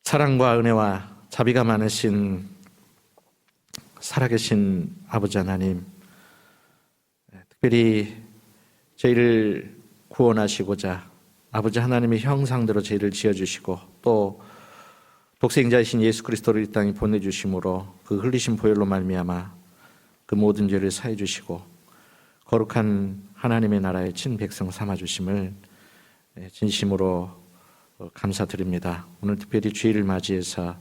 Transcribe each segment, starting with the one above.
사랑과 은혜와 자비가 많으신 살아계신 아버지 하나님, 특별히 저희를 구원하시고자 아버지 하나님의 형상대로 저희를 지어주시고 또 독생자이신 예수 그리스도를 이 땅에 보내주심으로 그 흘리신 보혈로 말미암아 그 모든 죄를 사해 주시고 거룩한 하나님의 나라의 친백성 삼아주심을 진심으로 감사드립니다. 오늘 특별히 주일을 맞이해서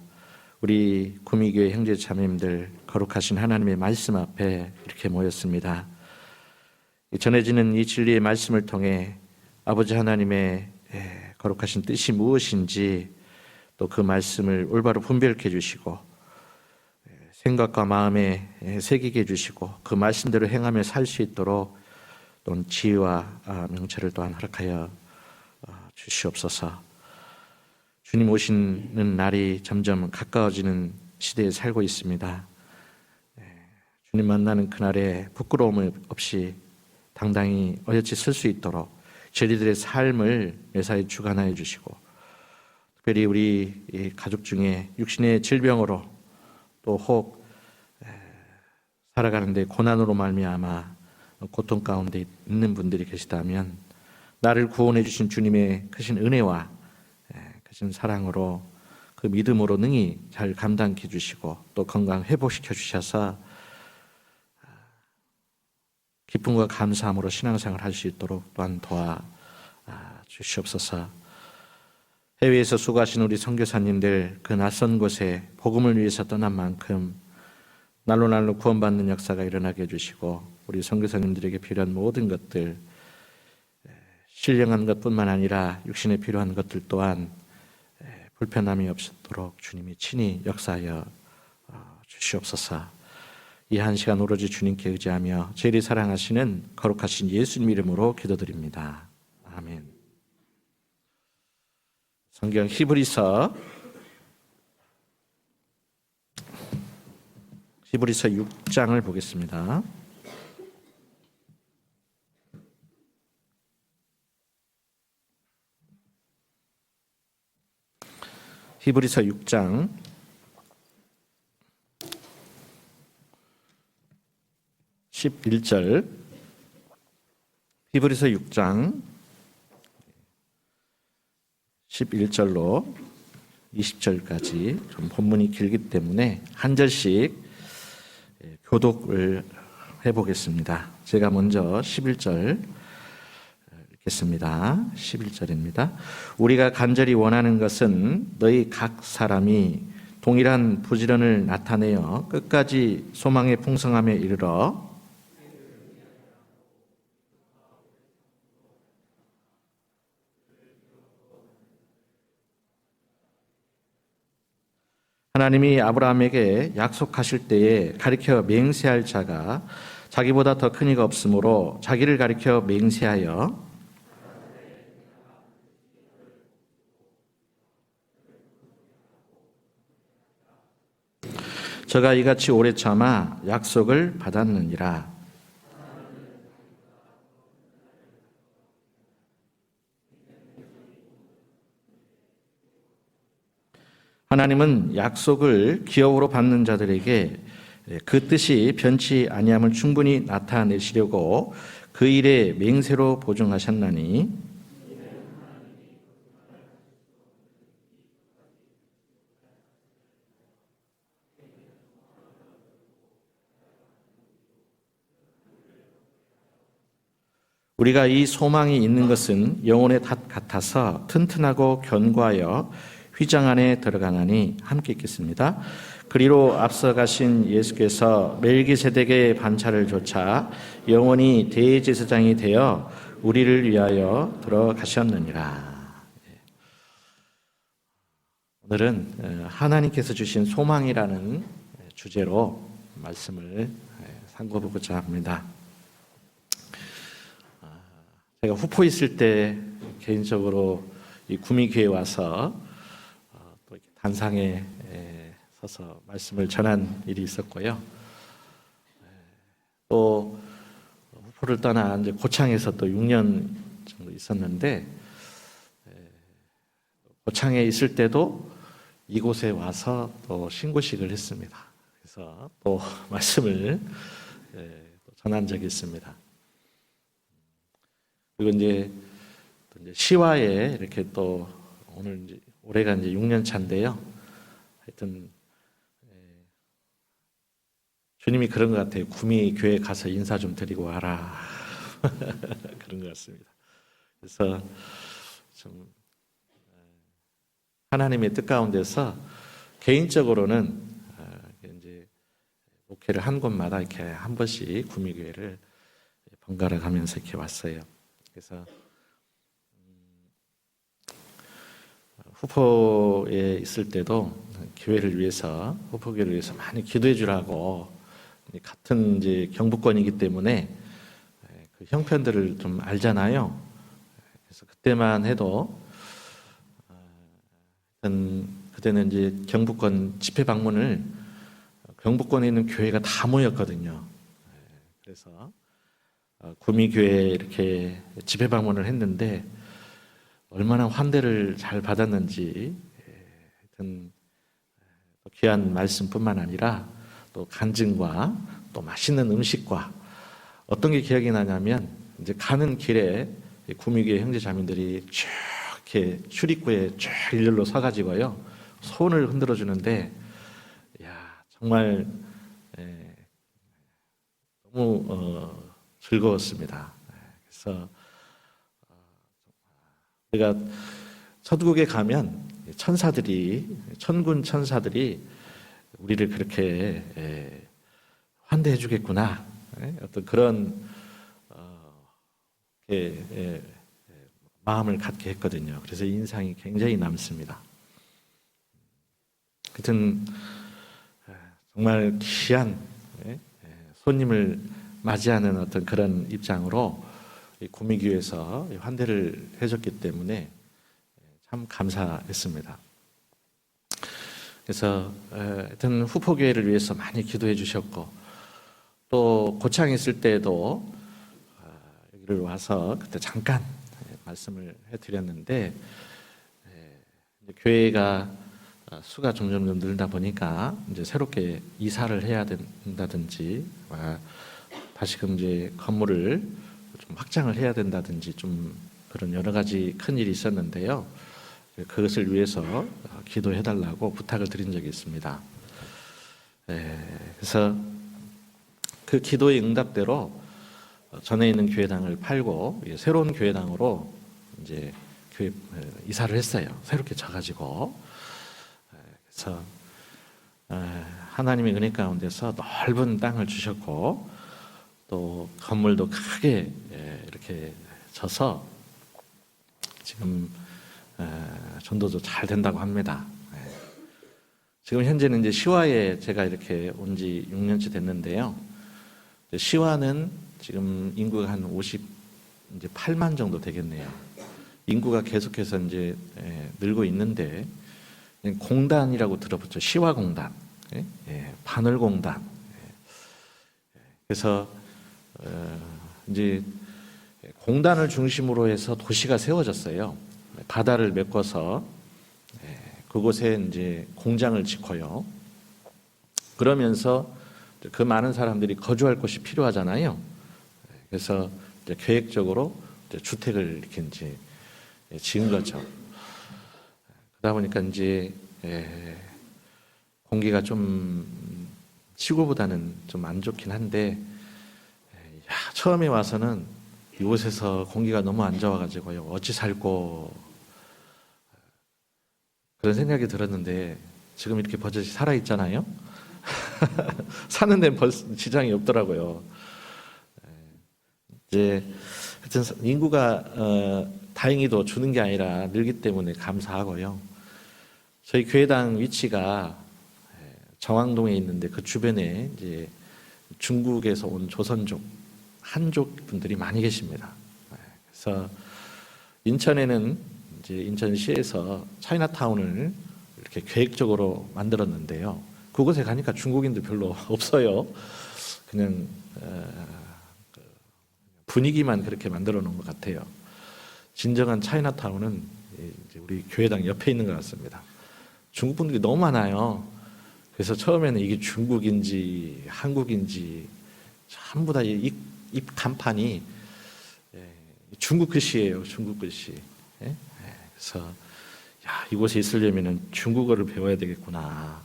우리 구미교회 형제 자매님들 거룩하신 하나님의 말씀 앞에 이렇게 모였습니다. 전해지는 이 진리의 말씀을 통해 아버지 하나님의 거룩하신 뜻이 무엇인지 또 그 말씀을 올바로 분별케 해주시고 생각과 마음에 새기게 해주시고 그 말씀대로 행하며 살 수 있도록 또는 지혜와 명철을 또한 허락하여 주시옵소서. 주님 오시는 날이 점점 가까워지는 시대에 살고 있습니다. 주님 만나는 그날에 부끄러움 없이 당당히 어여치 설 수 있도록 저희들의 삶을 매사에 주관하여 주시고 특별히 우리 가족 중에 육신의 질병으로 또 혹 살아가는데 고난으로 말미암아 고통 가운데 있는 분들이 계시다면 나를 구원해 주신 주님의 크신 은혜와 크신 사랑으로 그 믿음으로 능히 잘 감당해 주시고 또 건강 회복시켜 주셔서 기쁨과 감사함으로 신앙생활 할 수 있도록 또한 도와 주시옵소서. 해외에서 수고하신 우리 선교사님들 그 낯선 곳에 복음을 위해서 떠난 만큼 날로 구원받는 역사가 일어나게 해주시고 우리 선교사님들에게 필요한 모든 것들 신령한 것뿐만 아니라 육신에 필요한 것들 또한 불편함이 없도록 주님이 친히 역사하여 주시옵소서. 이 한 시간 오로지 주님께 의지하며 저희를 사랑하시는 거룩하신 예수님 이름으로 기도드립니다. 아멘. 성경 히브리서 6장을 보겠습니다. 히브리서 6장 11절 히브리서 6장 11절로 20절까지 좀 본문이 길기 때문에 한 절씩 교독을 해보겠습니다. 제가 먼저 11절 읽겠습니다. 11절입니다. 우리가 간절히 원하는 것은 너희 각 사람이 동일한 부지런을 나타내어 끝까지 소망의 풍성함에 이르러 하나님이 아브라함에게 약속하실 때에 가리켜 맹세할 자가 자기보다 더 큰 이가 없으므로 자기를 가리켜 맹세하여 저가 이같이 오래 참아 약속을 받았느니라. 하나님은 약속을 기업으로 받는 자들에게 그 뜻이 변치 아니함을 충분히 나타내시려고 그 일에 맹세로 보증하셨나니 우리가 이 소망이 있는 것은 영혼의 닷 같아서 튼튼하고 견고하여 휘장 안에 들어가나니 함께 읽겠습니다. 그리로 앞서가신 예수께서 멜기세덱의 반차를 조차 영원히 대제사장이 되어 우리를 위하여 들어가셨느니라. 오늘은 하나님께서 주신 소망이라는 주제로 말씀을 상고하고자 합니다. 제가 후포 있을 때 개인적으로 이 구미교회에 와서 또 이렇게 단상에 서서 말씀을 전한 일이 있었고요. 또 후포를 떠나 이제 고창에서 또 6년 정도 있었는데 고창에 있을 때도 이곳에 와서 또 신고식을 했습니다. 그래서 또 말씀을 전한 적이 있습니다. 그리고 이제 시와에 이렇게 또 오늘 이제 올해가 이제 6년 차인데요. 하여튼 주님이 그런 것 같아요. 구미 교회 가서 인사 좀 드리고 와라. 그런 것 같습니다. 그래서 좀 하나님의 뜻 가운데서 개인적으로는 이제 목회를 한 곳마다 이렇게 한 번씩 구미 교회를 번갈아 가면서 이렇게 왔어요. 그래서 후포에 있을 때도 교회를 위해서, 후포교회를 위해서 많이 기도해 주라고, 같은 이제 경북권이기 때문에 그 형편들을 좀 알잖아요. 그래서 그때만 해도 그때는 이제 경북권 집회 방문을 경북권에 있는 교회가 다 모였거든요. 그래서 구미교회에 이렇게 집회 방문을 했는데 얼마나 환대를 잘 받았는지, 하여튼 귀한 말씀뿐만 아니라 또 간증과 또 맛있는 음식과 어떤 게 기억이 나냐면 이제 가는 길에 구미교회 형제자매들이 쭉 이렇게 출입구에 쭉 일렬로 서가지고요 손을 흔들어 주는데 야 정말 너무 즐거웠습니다. 그래서 우리가 천국에 가면 천군 천사들이 우리를 그렇게 환대해 주겠구나, 어떤 그런 마음을 갖게 했거든요. 그래서 인상이 굉장히 남습니다. 하여튼 정말 귀한 손님을 맞이하는 어떤 그런 입장으로 구미교회에서 환대를 해줬기 때문에 참 감사했습니다. 그래서 하여튼 후포교회를 위해서 많이 기도해 주셨고, 또 고창에 있을 때도 여기를 와서 그때 잠깐 말씀을 해드렸는데, 교회가 수가 점점 늘다 보니까 이제 새롭게 이사를 해야 된다든지, 다시금 이제 건물을 좀 확장을 해야 된다든지, 좀 그런 여러 가지 큰 일이 있었는데요. 그것을 위해서 기도해달라고 부탁을 드린 적이 있습니다. 그래서 그 기도의 응답대로 전에 있는 교회당을 팔고 새로운 교회당으로 이제 교회 이사를 했어요. 새롭게 져가지고. 그래서 하나님의 은혜 가운데서 넓은 땅을 주셨고, 또 건물도 크게 이렇게 져서 지금 전도도 잘 된다고 합니다. 지금 현재는 이제 시와에 제가 이렇게 온 지 6년째 됐는데요. 시와는 지금 인구가 한 58만 정도 되겠네요. 인구가 계속해서 이제 늘고 있는데, 공단이라고 들어봤죠. 시와공단, 바늘공단. 그래서 이제 공단을 중심으로 해서 도시가 세워졌어요. 바다를 메꿔서 그곳에 이제 공장을 짓고요. 그러면서 그 많은 사람들이 거주할 곳이 필요하잖아요. 그래서 이제 계획적으로 이제 주택을 이렇게 이제 지은 거죠. 그러다 보니까 이제 공기가 좀 시골보다는 좀 안 좋긴 한데, 처음에 와서는 이곳에서 공기가 너무 안 좋아가지고요, 어찌 살고 그런 생각이 들었는데, 지금 이렇게 버젓이 살아있잖아요. 사는 데는 벌써 지장이 없더라고요. 이제 하여튼 인구가 다행히도 주는 게 아니라 늘기 때문에 감사하고요. 저희 교회당 위치가 정왕동에 있는데 그 주변에 이제 중국에서 온 조선족, 한족 분들이 많이 계십니다. 그래서 인천에는 이제 인천시에서 차이나타운을 이렇게 계획적으로 만들었는데요. 그곳에 가니까 중국인들 별로 없어요. 그냥 분위기만 그렇게 만들어 놓은 것 같아요. 진정한 차이나타운은 이제 우리 교회당 옆에 있는 것 같습니다. 중국 분들이 너무 많아요. 그래서 처음에는 이게 중국인지 한국인지 전부 다 입 간판이 중국 글씨예요. 중국 글씨. 그래서 야, 이곳에 있으려면 중국어를 배워야 되겠구나.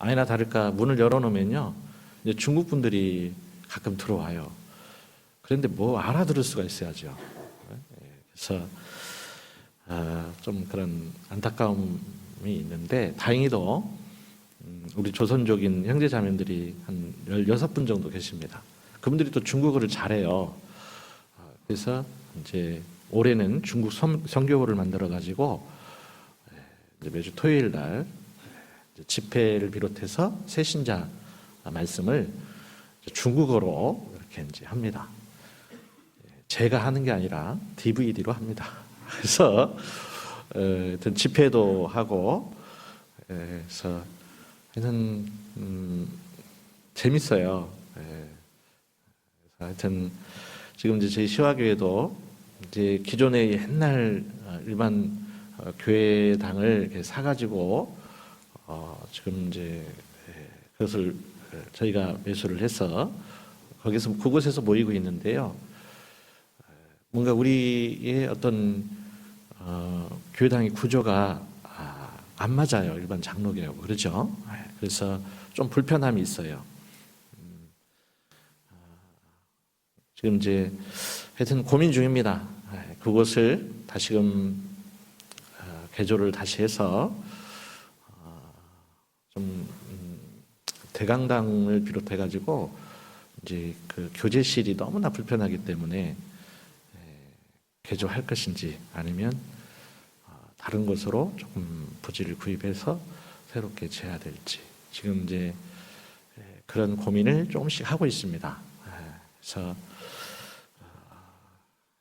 아니나 다를까 문을 열어놓으면요, 이제 중국 분들이 가끔 들어와요. 그런데 뭐 알아들을 수가 있어야죠. 그래서 좀 그런 안타까움이 있는데 다행히도 우리 조선족인 형제자매들이 한 16분 정도 계십니다. 그분들이 또 중국어를 잘해요. 그래서 이제 올해는 중국 선교호를 만들어 가지고 매주 토요일 날 집회를 비롯해서 새신자 말씀을 중국어로 이렇게 이제 합니다. 제가 하는 게 아니라 DVD로 합니다. 그래서 하여튼 집회도 하고, 그래서 하여튼 재밌어요. 그래서 하여튼 지금 이제 저희 시화교회도 이제 기존의 옛날 일반 교회당을 이렇게 사가지고 지금 이제 그것을 저희가 매수를 해서 거기서 그곳에서 모이고 있는데요. 뭔가 우리의 어떤 교회당의 구조가 안 맞아요. 일반 장로교회하고. 그렇죠? 그래서 좀 불편함이 있어요. 지금 이제 하여튼 고민 중입니다. 그곳을 다시금 개조를 다시 해서 좀 대강당을 비롯해 가지고 이제 그 교제실이 너무나 불편하기 때문에 개조할 것인지 아니면 다른 곳으로 조금 부지를 구입해서 새롭게 재야 될지 지금 이제 그런 고민을 조금씩 하고 있습니다. 그래서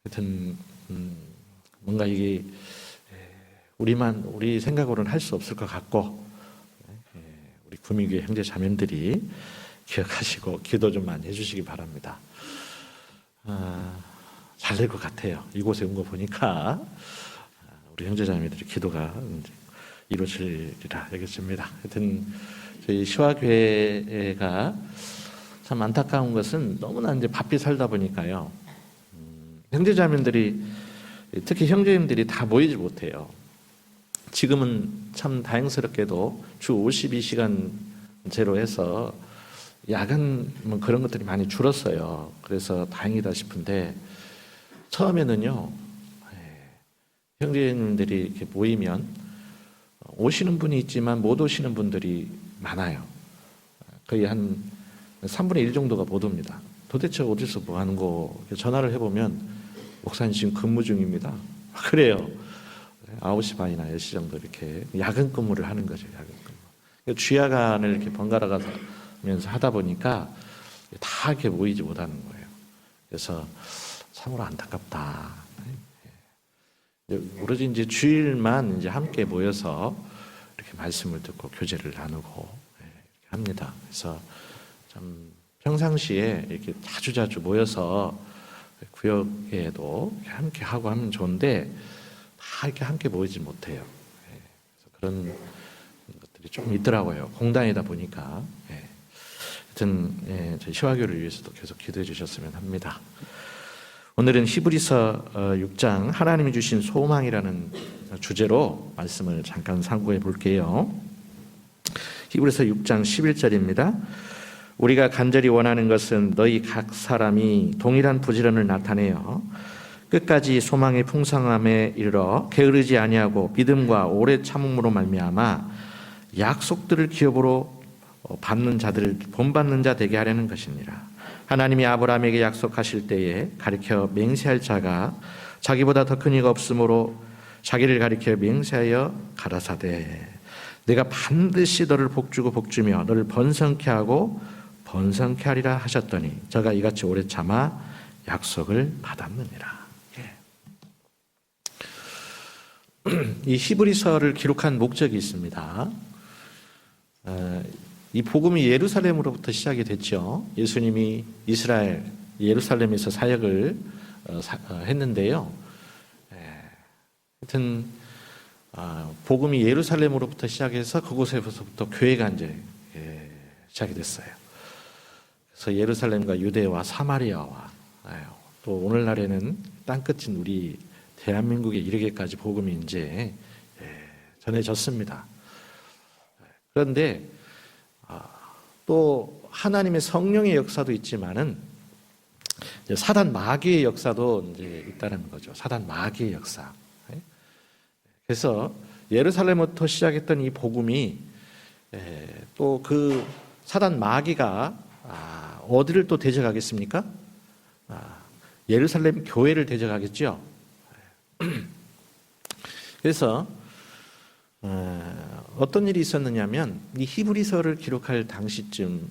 하여튼 뭔가 이게 우리 생각으로는 할 수 없을 것 같고 우리 구민교회 형제 자매들이 기억하시고 기도 좀 많이 해주시기 바랍니다. 잘 될 것 같아요. 이곳에 온 거 보니까 우리 형제 자매들의 기도가 이루어지리라 여겼습니다. 하여튼 저희 시화교회가 참 안타까운 것은 너무나 이제 바삐 살다 보니까요. 형제 자매들이 특히 형제님들이 다 모이지 못해요. 지금은 참 다행스럽게도 주 52시간제로 해서 야간 뭐 그런 것들이 많이 줄었어요. 그래서 다행이다 싶은데 처음에는요, 형제님들이 이렇게 모이면 오시는 분이 있지만 못 오시는 분들이 많아요. 거의 한 3분의 1 정도가 못 옵니다. 도대체 어디서 뭐 하는 거 전화를 해보면 목사님 지금 근무 중입니다. 그래요. 9시 반이나 10시 정도 이렇게 야근 근무를 하는 거죠. 야근 근무. 주야간을 이렇게 번갈아 가면서 하다 보니까 다 이렇게 모이지 못하는 거예요. 그래서 참으로 안타깝다. 오로지 이제 주일만 이제 함께 모여서 이렇게 말씀을 듣고 교제를 나누고 이렇게 합니다. 그래서 참 평상시에 이렇게 자주 모여서 구역에도 함께 하고 하면 좋은데 다 이렇게 함께 모이지 못해요. 그래서 그런 것들이 좀 있더라고요. 공단이다 보니까. 하여튼 저희 시화교를 위해서도 계속 기도해 주셨으면 합니다. 오늘은 히브리서 6장 하나님이 주신 소망이라는 주제로 말씀을 잠깐 상고해 볼게요. 히브리서 6장 11절입니다. 우리가 간절히 원하는 것은 너희 각 사람이 동일한 부지런을 나타내어 끝까지 소망의 풍성함에 이르러 게으르지 아니하고 믿음과 오래 참음으로 말미암아 약속들을 기업으로 받는 자들을 본받는 자 되게 하려는 것이니라. 하나님이 아브라함에게 약속하실 때에 가리켜 맹세할 자가 자기보다 더 큰 이가 없으므로 자기를 가리켜 맹세하여 가라사대 내가 반드시 너를 복주고 복주며 너를 번성케 하고 번성케 하리라 하셨더니 저가 이같이 오래 참아 약속을 받았느니라. 이 히브리서를 기록한 목적이 있습니다. 이 복음이 예루살렘으로부터 시작이 됐죠. 예수님이 이스라엘 예루살렘에서 사역을 했는데요. 하여튼 복음이 예루살렘으로부터 시작해서 그곳에서부터 교회가 이제 시작이 됐어요. 그래서 예루살렘과 유대와 사마리아와 또 오늘날에는 땅끝인 우리 대한민국에 이르기까지 복음이 이제 전해졌습니다. 그런데 또 하나님의 성령의 역사도 있지만은 사단 마귀의 역사도 이제 있다는 거죠. 사단 마귀의 역사. 그래서 예루살렘부터 시작했던 이 복음이 또 그 사단 마귀가 어디를 또 대적하겠습니까? 예루살렘 교회를 대적하겠죠. 그래서 어떤 일이 있었느냐면 이 히브리서를 기록할 당시쯤이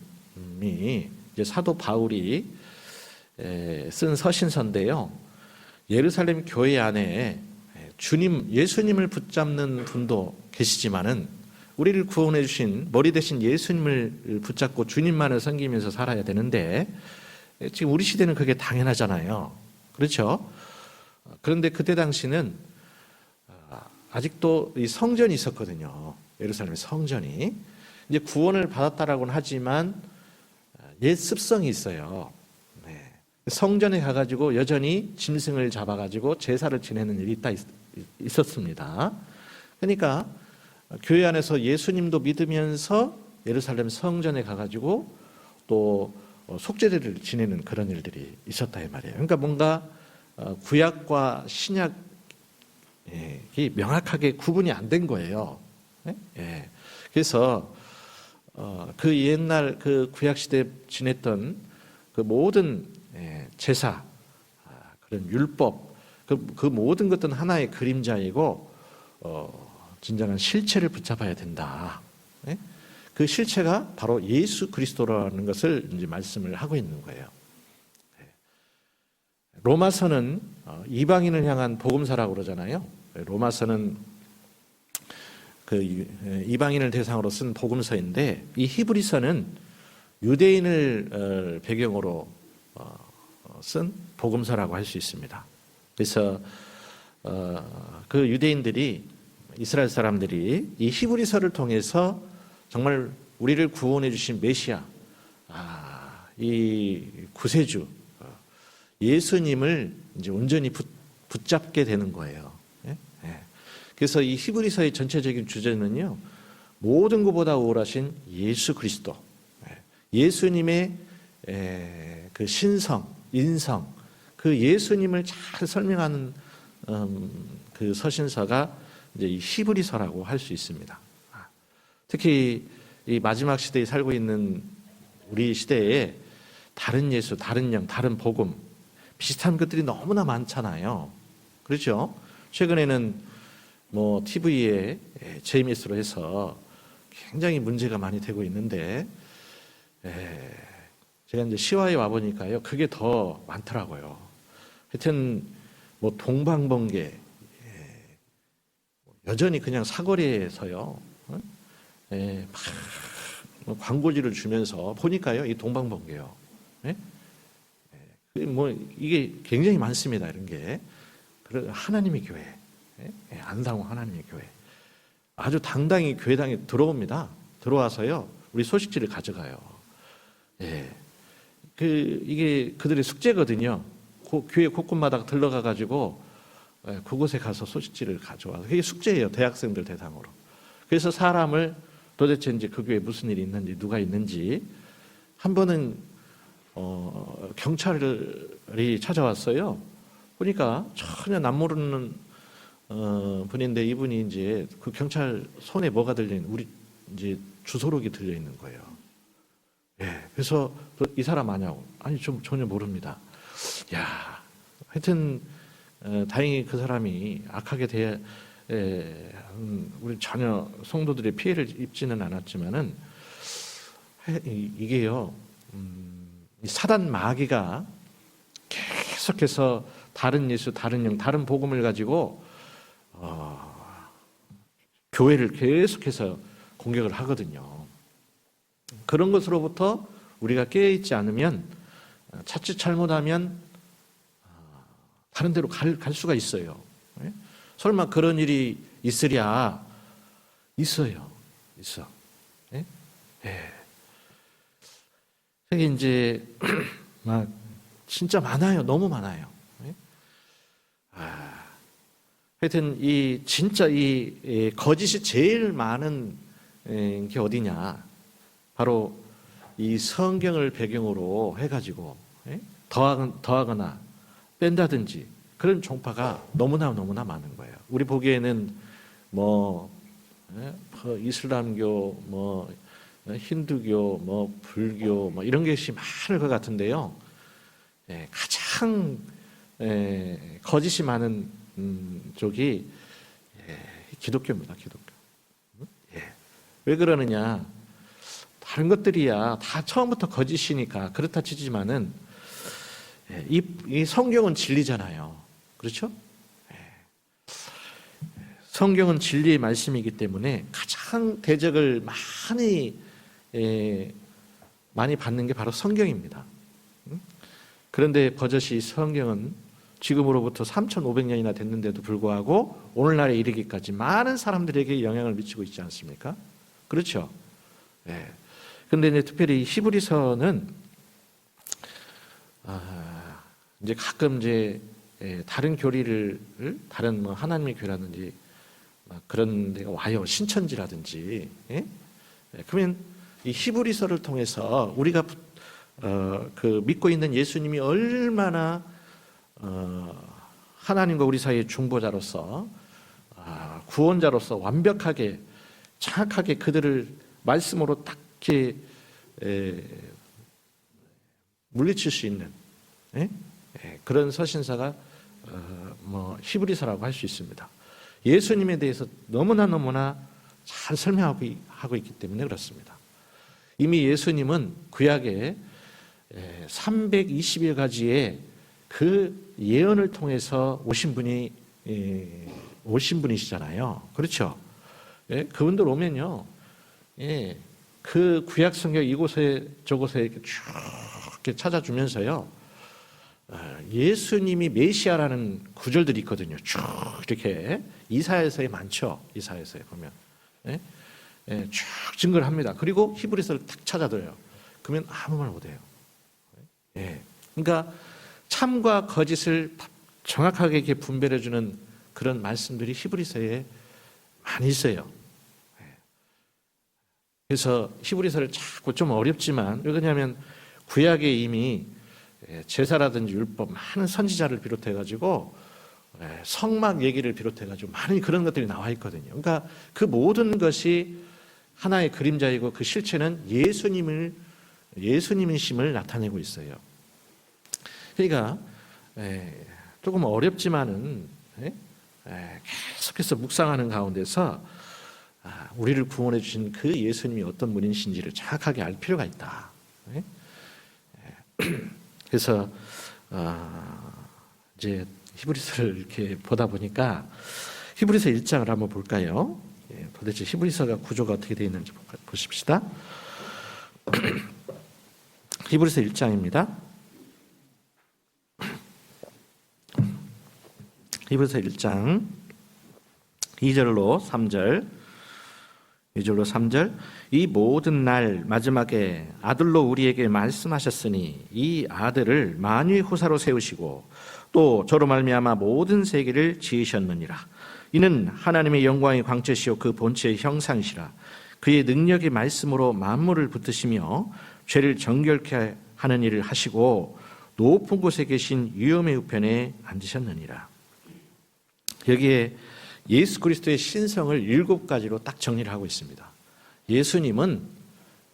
이제 사도 바울이 쓴 서신서인데요. 예루살렘 교회 안에 예수님을 붙잡는 분도 계시지만은 우리를 구원해 주신 머리 대신 예수님을 붙잡고 주님만을 섬기면서 살아야 되는데 지금 우리 시대는 그게 당연하잖아요. 그렇죠? 그런데 그때 당시는 아직도 이 성전이 있었거든요. 예루살렘의 성전이. 이제 구원을 받았다라고는 하지만 옛 습성이 있어요. 성전에 가가지고 여전히 짐승을 잡아가지고 제사를 지내는 일이 있었습니다. 그러니까 교회 안에서 예수님도 믿으면서 예루살렘 성전에 가가지고 또 속죄제를 지내는 그런 일들이 있었다 이 말이에요. 그러니까 뭔가 구약과 신약이 명확하게 구분이 안 된 거예요. 그래서 그 옛날 그 구약 시대 지냈던 그 모든 제사, 그런 율법, 그 모든 것들은 하나의 그림자이고 진정한 실체를 붙잡아야 된다. 그 실체가 바로 예수 그리스도라는 것을 이제 말씀을 하고 있는 거예요. 로마서는 이방인을 향한 복음서라고 그러잖아요. 로마서는 그 이방인을 대상으로 쓴 복음서인데 이 히브리서는 유대인을 배경으로 쓴 복음서라고 할 수 있습니다. 그래서 그 유대인들이 이스라엘 사람들이 이 히브리서를 통해서 정말 우리를 구원해 주신 메시아, 이 구세주 예수님을 이제 온전히 붙잡게 되는 거예요. 그래서 이 히브리서의 전체적인 주제는요, 모든 것보다 우월하신 예수 그리스도, 예수님의 그 신성, 인성, 그 예수님을 잘 설명하는 그 서신서가 이제 이 히브리서라고 할 수 있습니다. 특히 이 마지막 시대에 살고 있는 우리 시대에 다른 예수, 다른 영, 다른 복음 비슷한 것들이 너무나 많잖아요. 그렇죠? 최근에는 뭐 TV에 JMS로 해서 굉장히 문제가 많이 되고 있는데 제가 이제 시화에 와 보니까요, 그게 더 많더라고요. 하여튼 뭐 동방번개 여전히 그냥 사거리에서요, 막 광고지를 주면서 보니까요, 이 동방번개요. 뭐 이게 굉장히 많습니다. 이런 게 하나님의 교회, 안상호 하나님의 교회, 아주 당당히 교회당에 들어옵니다. 들어와서요, 우리 소식지를 가져가요. 이게 그들의 숙제거든요. 교회 곳곳마다 들러가 가지고 그곳에 가서 소식지를 가져와서 그게 숙제예요. 대학생들 대상으로. 그래서 사람을 도대체 이제 그 교회에 무슨 일이 있는지, 누가 있는지. 한 번은 경찰이 찾아왔어요. 보니까 전혀 남모르는 분인데 이분이 이제 그 경찰 손에 뭐가 들려 있는, 우리 이제 주소록이 들려 있는 거예요. 그래서 이 사람 아냐고. 아니, 좀 전혀 모릅니다. 야, 하여튼 다행히 그 사람이 악하게 우리 전혀 성도들의 피해를 입지는 않았지만은 이게요, 사단 마귀가 계속해서 다른 예수, 다른 영, 다른 복음을 가지고 교회를 계속해서 공격을 하거든요. 그런 것으로부터 우리가 깨어있지 않으면, 자칫 잘못하면 다른 데로 갈 수가 있어요. 설마 그런 일이 있으랴? 있어요. 있어. 예? 예. 여기 이제 막 진짜 많아요. 너무 많아요. 예? 하여튼 진짜 거짓이 제일 많은 게 어디냐? 바로 이 성경을 배경으로 해가지고 더하거나 뺀다든지 그런 종파가 너무나 많은 거예요. 우리 보기에는 이슬람교, 힌두교, 불교 이런 것이 많을 것 같은데요. 가장 거짓이 많은 쪽이 기독교입니다. 기독교. 왜 그러느냐? 다른 것들이야 다 처음부터 거짓이니까 그렇다 치지만은 이 성경은 진리잖아요. 그렇죠? 성경은 진리의 말씀이기 때문에 가장 대적을 많이 받는 게 바로 성경입니다. 그런데 버젓이 성경은 지금으로부터 3,500년이나 됐는데도 불구하고 오늘날에 이르기까지 많은 사람들에게 영향을 미치고 있지 않습니까? 그렇죠? 그런데 이제 특별히 히브리서는 이제 가끔 다른 교리를 다른 하나님의 교라든지 그런 데가 와요. 신천지라든지. 그러면 이 히브리서를 통해서 우리가 믿고 있는 예수님이 얼마나 하나님과 우리 사이의 중보자로서 구원자로서 완벽하게 정확하게 그들을 말씀으로 딱 이렇게 물리칠 수 있는 그런 서신서가 히브리서라고 할 수 있습니다. 예수님에 대해서 너무나 잘 설명하고 있기 때문에 그렇습니다. 이미 예수님은 구약에 320여 가지의 그 예언을 통해서 오신 분이시잖아요. 그렇죠? 그분들 오면요, 그 구약 성경 이곳에 저곳에 이렇게 쭉 이렇게 찾아주면서요, 예수님이 메시아라는 구절들이 있거든요. 쭉 이렇게 이사야서에 많죠. 이사야서에 보면 쭉 증거를 합니다. 그리고 히브리서를 탁 찾아들어요. 그러면 아무 말 못해요. 그러니까 참과 거짓을 정확하게 이렇게 분별해주는 그런 말씀들이 히브리서에 많이 있어요. 그래서 히브리서를 자꾸 좀 어렵지만, 왜 그러냐면 구약에 이미 제사라든지 율법, 많은 선지자를 비롯해가지고 성막 얘기를 비롯해가지고 많은 그런 것들이 나와 있거든요. 그러니까 그 모든 것이 하나의 그림자이고 그 실체는 예수님이심을 나타내고 있어요. 그러니까 조금 어렵지만은 계속해서 묵상하는 가운데서 우리를 구원해 주신 그 예수님이 어떤 분이신지를 정확하게 알 필요가 있다. 그래서 이제 히브리서를 이렇게 보다 보니까 히브리서 1장을 한번 볼까요? 도대체 히브리서가 구조가 어떻게 되어 있는지 보십시다. 히브리서 1장입니다. 히브리서 1장 2절로 3절 이 모든 날 마지막에 아들로 우리에게 말씀하셨으니 이 아들을 만유의 후사로 세우시고 또 저로 말미암아 모든 세계를 지으셨느니라. 이는 하나님의 영광의 광채시요 그 본체의 형상이시라. 그의 능력의 말씀으로 만물을 붙드시며 죄를 정결케 하는 일을 하시고 높은 곳에 계신 위엄의 우편에 앉으셨느니라. 여기에 예수 그리스도의 신성을 7가지로 딱 정리를 하고 있습니다. 예수님은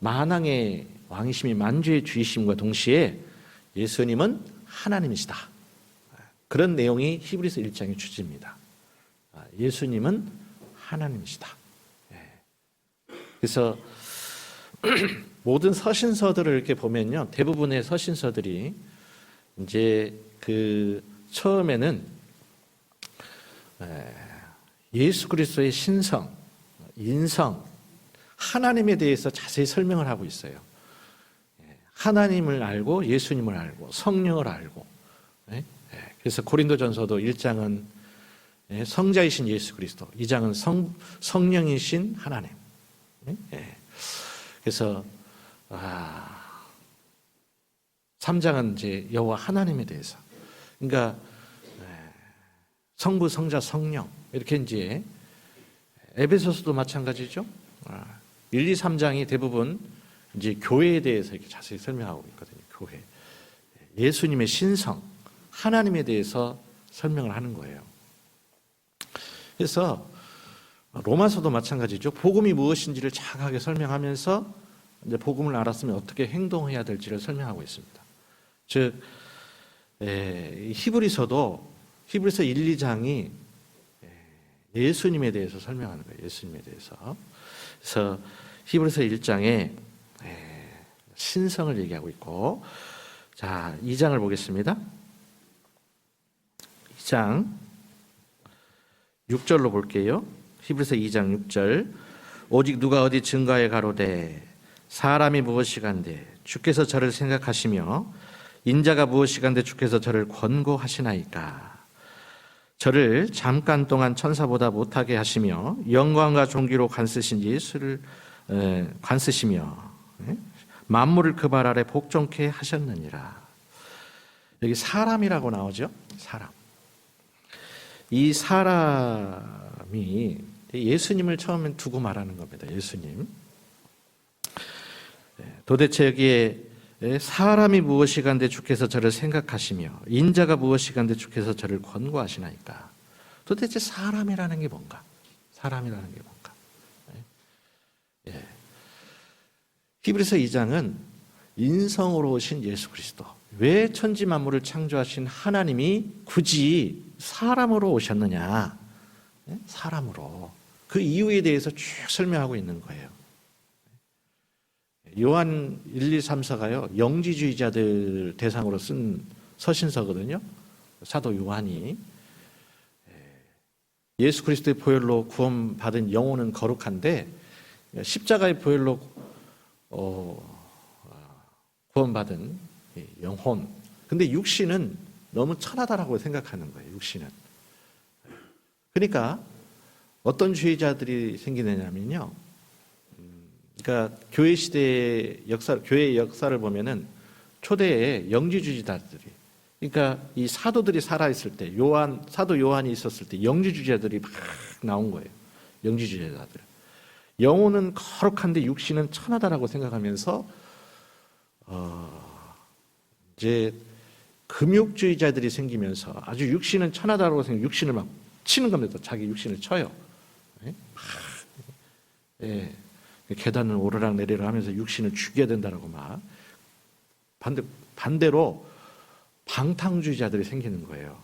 만왕의 왕이심이 만주의 주이심과 동시에 예수님은 하나님이시다. 그런 내용이 히브리서 1장의 주제입니다. 예수님은 하나님이시다. 그래서 모든 서신서들을 이렇게 보면요, 대부분의 서신서들이 이제 그 처음에는 예수 그리스도의 신성, 인성, 하나님에 대해서 자세히 설명을 하고 있어요. 하나님을 알고 예수님을 알고 성령을 알고. 그래서 고린도전서도 1장은 성자이신 예수 그리스도, 2장은 성령이신 하나님. 그래서 3장은 이제 여호와 하나님에 대해서. 그러니까 성부, 성자, 성령 이렇게 이제 에베소서도 마찬가지죠. 1, 2, 3장이 대부분 이제 교회에 대해서 이렇게 자세히 설명하고 있거든요. 교회, 예수님의 신성, 하나님에 대해서 설명을 하는 거예요. 그래서 로마서도 마찬가지죠. 복음이 무엇인지를 정확하게 설명하면서 이제 복음을 알았으면 어떻게 행동해야 될지를 설명하고 있습니다. 즉 히브리서도 히브리서 1, 2장이 예수님에 대해서 설명하는 거예요. 예수님에 대해서. 그래서 히브리서 1장에 신성을 얘기하고 있고, 자 2장을 보겠습니다. 2장 6절로 볼게요. 히브리서 2장 6절. 오직 누가 어디 증거에 가로되 사람이 무엇이간데 주께서 저를 생각하시며 인자가 무엇이간데 주께서 저를 권고하시나이까. 저를 잠깐 동안 천사보다 못하게 하시며 영광과 존귀로 관쓰신 예수를 관쓰시며 만물을 그 발 아래 복종케 하셨느니라. 여기 사람이라고 나오죠. 사람. 이 사람이 예수님을 처음에 두고 말하는 겁니다. 예수님. 도대체 여기에 사람이 무엇이간데 주께서 저를 생각하시며 인자가 무엇이간데 주께서 저를 권고하시나이까. 도대체 사람이라는 게 뭔가? 사람이라는 게 뭔가? 히브리서 2장은 인성으로 오신 예수 그리스도, 왜 천지 만물을 창조하신 하나님이 굳이 사람으로 오셨느냐? 사람으로. 그 이유에 대해서 쭉 설명하고 있는 거예요. 요한 1, 2, 3, 4가요. 영지주의자들 대상으로 쓴 서신서거든요. 사도 요한이 예수 그리스도의 보혈로 구원받은 영혼은 거룩한데 십자가의 보혈로 구원받은 영혼. 근데 육신은 너무 천하다라고 생각하는 거예요. 육신은. 그러니까 어떤 주의자들이 생기느냐면요. 그러니까 교회 시대의 역사, 교회의 역사를 보면은 초대에 영지주의자들이, 그러니까 이 사도들이 살아있을 때, 사도 요한이 있었을 때 영지주의자들이 막 나온 거예요. 영지주의자들. 영혼은 거룩한데 육신은 천하다라고 생각하면서 이제 금욕주의자들이 생기면서 아주 육신은 천하다라고 생각, 육신을 막 치는 겁니다. 자기 육신을 쳐요. 계단을 오르락 내리락 하면서 육신을 죽여야 된다라고 막 반대로 방탕주의자들이 생기는 거예요.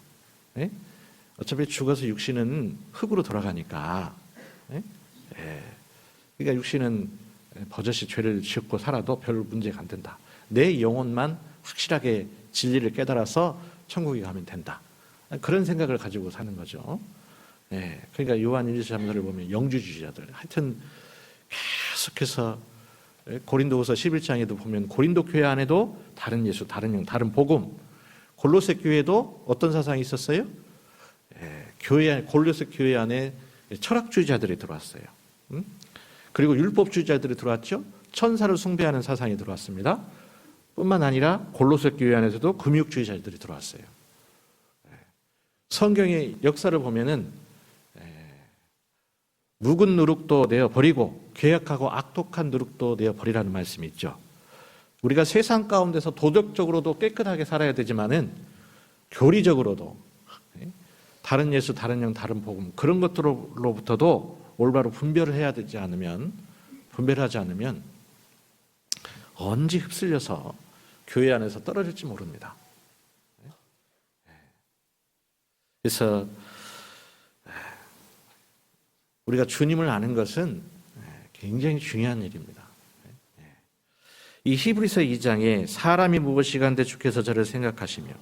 어차피 죽어서 육신은 흙으로 돌아가니까. 그러니까 육신은 버젓이 죄를 지었고 살아도 별 문제가 안 된다. 내 영혼만 확실하게 진리를 깨달아서 천국에 가면 된다. 그런 생각을 가지고 사는 거죠. 그러니까 요한 1, 2, 3를 보면 영주주의자들. 하여튼 계속해서 고린도후서 11장에도 보면 고린도 교회 안에도 다른 예수, 다른 영, 다른 복음. 골로새 교회도 어떤 사상이 있었어요? 골로새 교회 안에 철학주의자들이 들어왔어요. 그리고 율법주의자들이 들어왔죠. 천사를 숭배하는 사상이 들어왔습니다. 뿐만 아니라 골로새 교회 안에서도 금욕주의자들이 들어왔어요. 성경의 역사를 보면은 묵은 누룩도 내어버리고 괴악하고 악독한 누룩도 내어버리라는 말씀이 있죠. 우리가 세상 가운데서 도덕적으로도 깨끗하게 살아야 되지만은 교리적으로도 다른 예수, 다른 영, 다른 복음 그런 것들로부터도 올바로 분별을 해야 되지 않으면, 분별하지 않으면 언제 휩쓸려서 교회 안에서 떨어질지 모릅니다. 그래서 우리가 주님을 아는 것은 굉장히 중요한 일입니다. 이 히브리서 2장에 사람이 무엇이간데 주께서 저를 생각하시며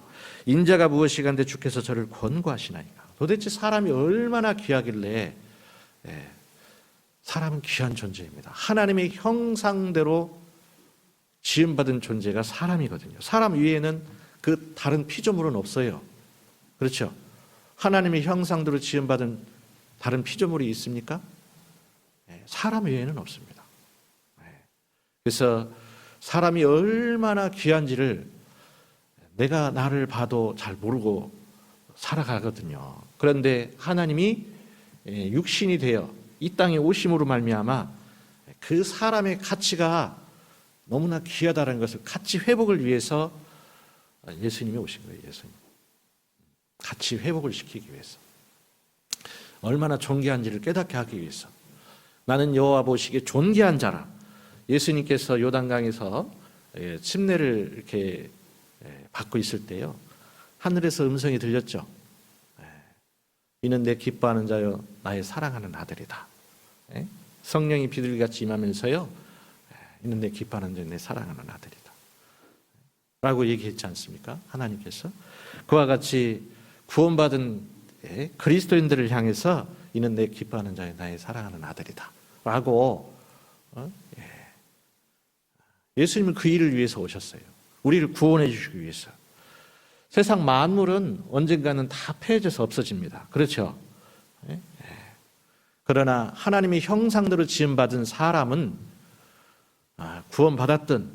인자가 무엇이간데 주께서 저를 권고하시나이까. 도대체 사람이 얼마나 귀하길래. 사람은 귀한 존재입니다. 하나님의 형상대로 지음받은 존재가 사람이거든요. 사람 위에는 그 다른 피조물은 없어요. 그렇죠? 하나님의 형상대로 지음받은 다른 피조물이 있습니까? 사람 외에는 없습니다. 그래서 사람이 얼마나 귀한지를 내가 나를 봐도 잘 모르고 살아가거든요. 그런데 하나님이 육신이 되어 이 땅에 오심으로 말미암아 그 사람의 가치가 너무나 귀하다는 것을 가치 회복을 위해서 예수님이 오신 거예요. 예수님. 가치 회복을 시키기 위해서. 얼마나 존귀한지를 깨닫게 하기 위해서. 나는 여호와 보시기에 존귀한 자라. 예수님께서 요단강에서 침례를 이렇게 받고 있을 때요, 하늘에서 음성이 들렸죠. 이는 내 기뻐하는 자요 나의 사랑하는 아들이다. 성령이 비둘기같이 임하면서요, 이는 내 기뻐하는 자요 내 사랑하는 아들이다 라고 얘기했지 않습니까? 하나님께서 그와 같이 구원받은 그리스도인들을 향해서 이는 내 기뻐하는 자요 나의 사랑하는 아들이다 라고 예수님은 그 일을 위해서 오셨어요. 우리를 구원해 주시기 위해서. 세상 만물은 언젠가는 다 폐해져서 없어집니다. 그렇죠? 그러나 하나님의 형상대로 지음받은 사람은 구원받았든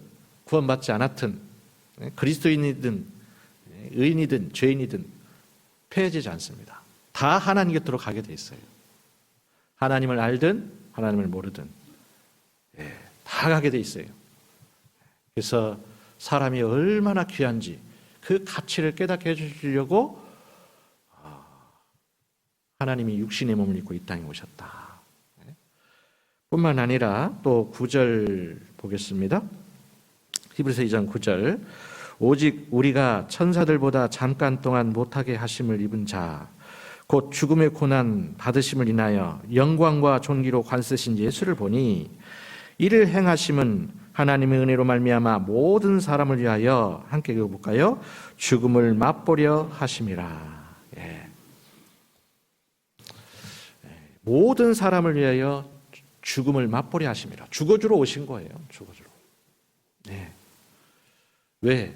구원받지 않았든 그리스도인이든 의인이든 죄인이든 폐해지지 않습니다. 다 하나님 곁으로 가게 돼 있어요. 하나님을 알든 하나님을 모르든 다 가게 돼 있어요. 그래서 사람이 얼마나 귀한지 그 가치를 깨닫게 해주시려고 하나님이 육신의 몸을 입고 이 땅에 오셨다. 뿐만 아니라 또 9절 보겠습니다. 히브리서 2장 9절. 오직 우리가 천사들보다 잠깐 동안 못하게 하심을 입은 자, 곧 죽음의 고난 받으심을 인하여 영광과 존귀로 관쓰신 예수를 보니 이를 행하심은 하나님의 은혜로 말미암아 모든 사람을 위하여 함께 읽어볼까요? 죽음을 맛보려 하심이라. 모든 사람을 위하여 죽음을 맛보려 하심이라. 죽어주러 오신 거예요. 죽어주러. 왜?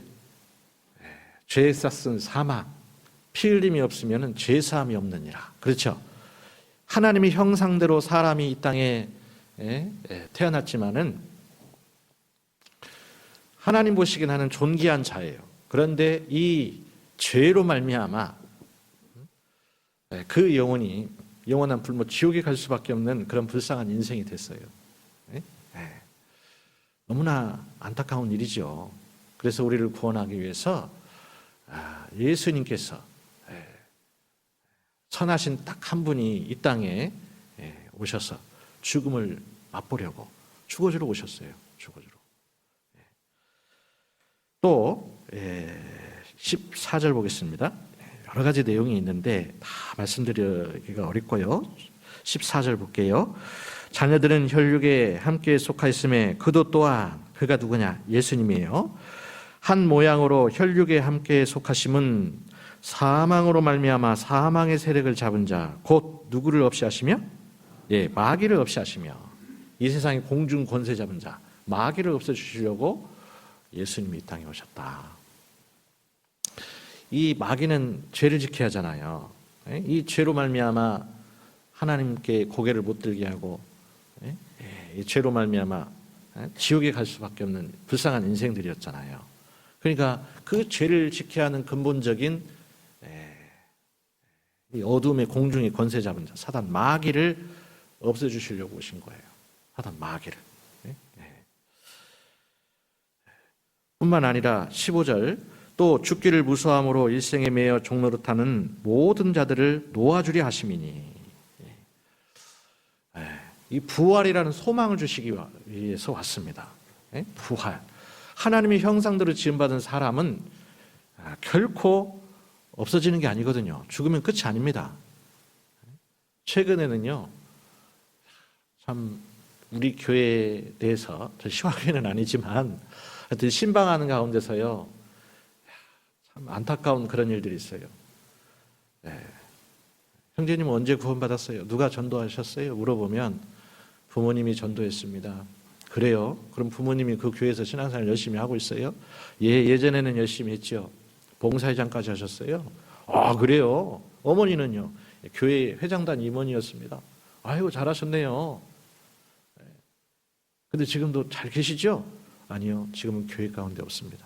죄에 쌌은 사망, 피 흘림이 없으면 죄사함이 없느니라. 그렇죠? 하나님의 형상대로 사람이 이 땅에 태어났지만은 하나님 보시기에 나는 존귀한 자예요. 그런데 이 죄로 말미암아 그 영혼이 영원한 불모 지옥에 갈 수밖에 없는 그런 불쌍한 인생이 됐어요. 너무나 안타까운 일이죠. 그래서 우리를 구원하기 위해서 예수님께서 선하신 딱 한 분이 이 땅에 오셔서 죽음을 맛보려고 죽어주러 오셨어요. 죽어주러. 또 14절 보겠습니다. 여러 가지 내용이 있는데 다 말씀드리기가 어렵고요. 14절 볼게요. 자녀들은 혈육에 함께 속하였음에 그도 또한 그가 누구냐? 예수님이에요. 한 모양으로 혈육에 함께 속하심은 사망으로 말미암아 사망의 세력을 잡은 자 곧 누구를 없이 하시며 마귀를 없이 하시며 이 세상의 공중 권세 잡은 자 마귀를 없애주시려고 예수님이 이 땅에 오셨다. 이 마귀는 죄를 지켜야 하잖아요. 이 죄로 말미암아 하나님께 고개를 못 들게 하고 이 죄로 말미암아 지옥에 갈 수밖에 없는 불쌍한 인생들이었잖아요. 그러니까 그 죄를 지켜야 하는 근본적인 이 어둠의 공중의 권세 잡은 자 사단 마귀를 없애주시려고 오신 거예요. 사단 마귀를. 뿐만 아니라 15절 또 죽기를 무서함으로 일생에 매여 종노릇하는 모든 자들을 놓아주려 하심이니 이 부활이라는 소망을 주시기 위해서 왔습니다. 부활. 하나님의 형상대로 지음받은 사람은 결코 없어지는 게 아니거든요. 죽으면 끝이 아닙니다. 최근에는요, 참 우리 교회에 대해서 저 시화교회는 아니지만 하여튼 신방하는 가운데서요, 참 안타까운 그런 일들이 있어요. 형제님 언제 구원받았어요? 누가 전도하셨어요? 물어보면 부모님이 전도했습니다. 그래요? 그럼 부모님이 그 교회에서 신앙생활 열심히 하고 있어요? 예전에는 열심히 했죠. 봉사회장까지 하셨어요? 아, 그래요? 어머니는요, 교회 회장단 임원이었습니다. 아이고, 잘하셨네요. 근데 지금도 잘 계시죠? 아니요, 지금은 교회 가운데 없습니다.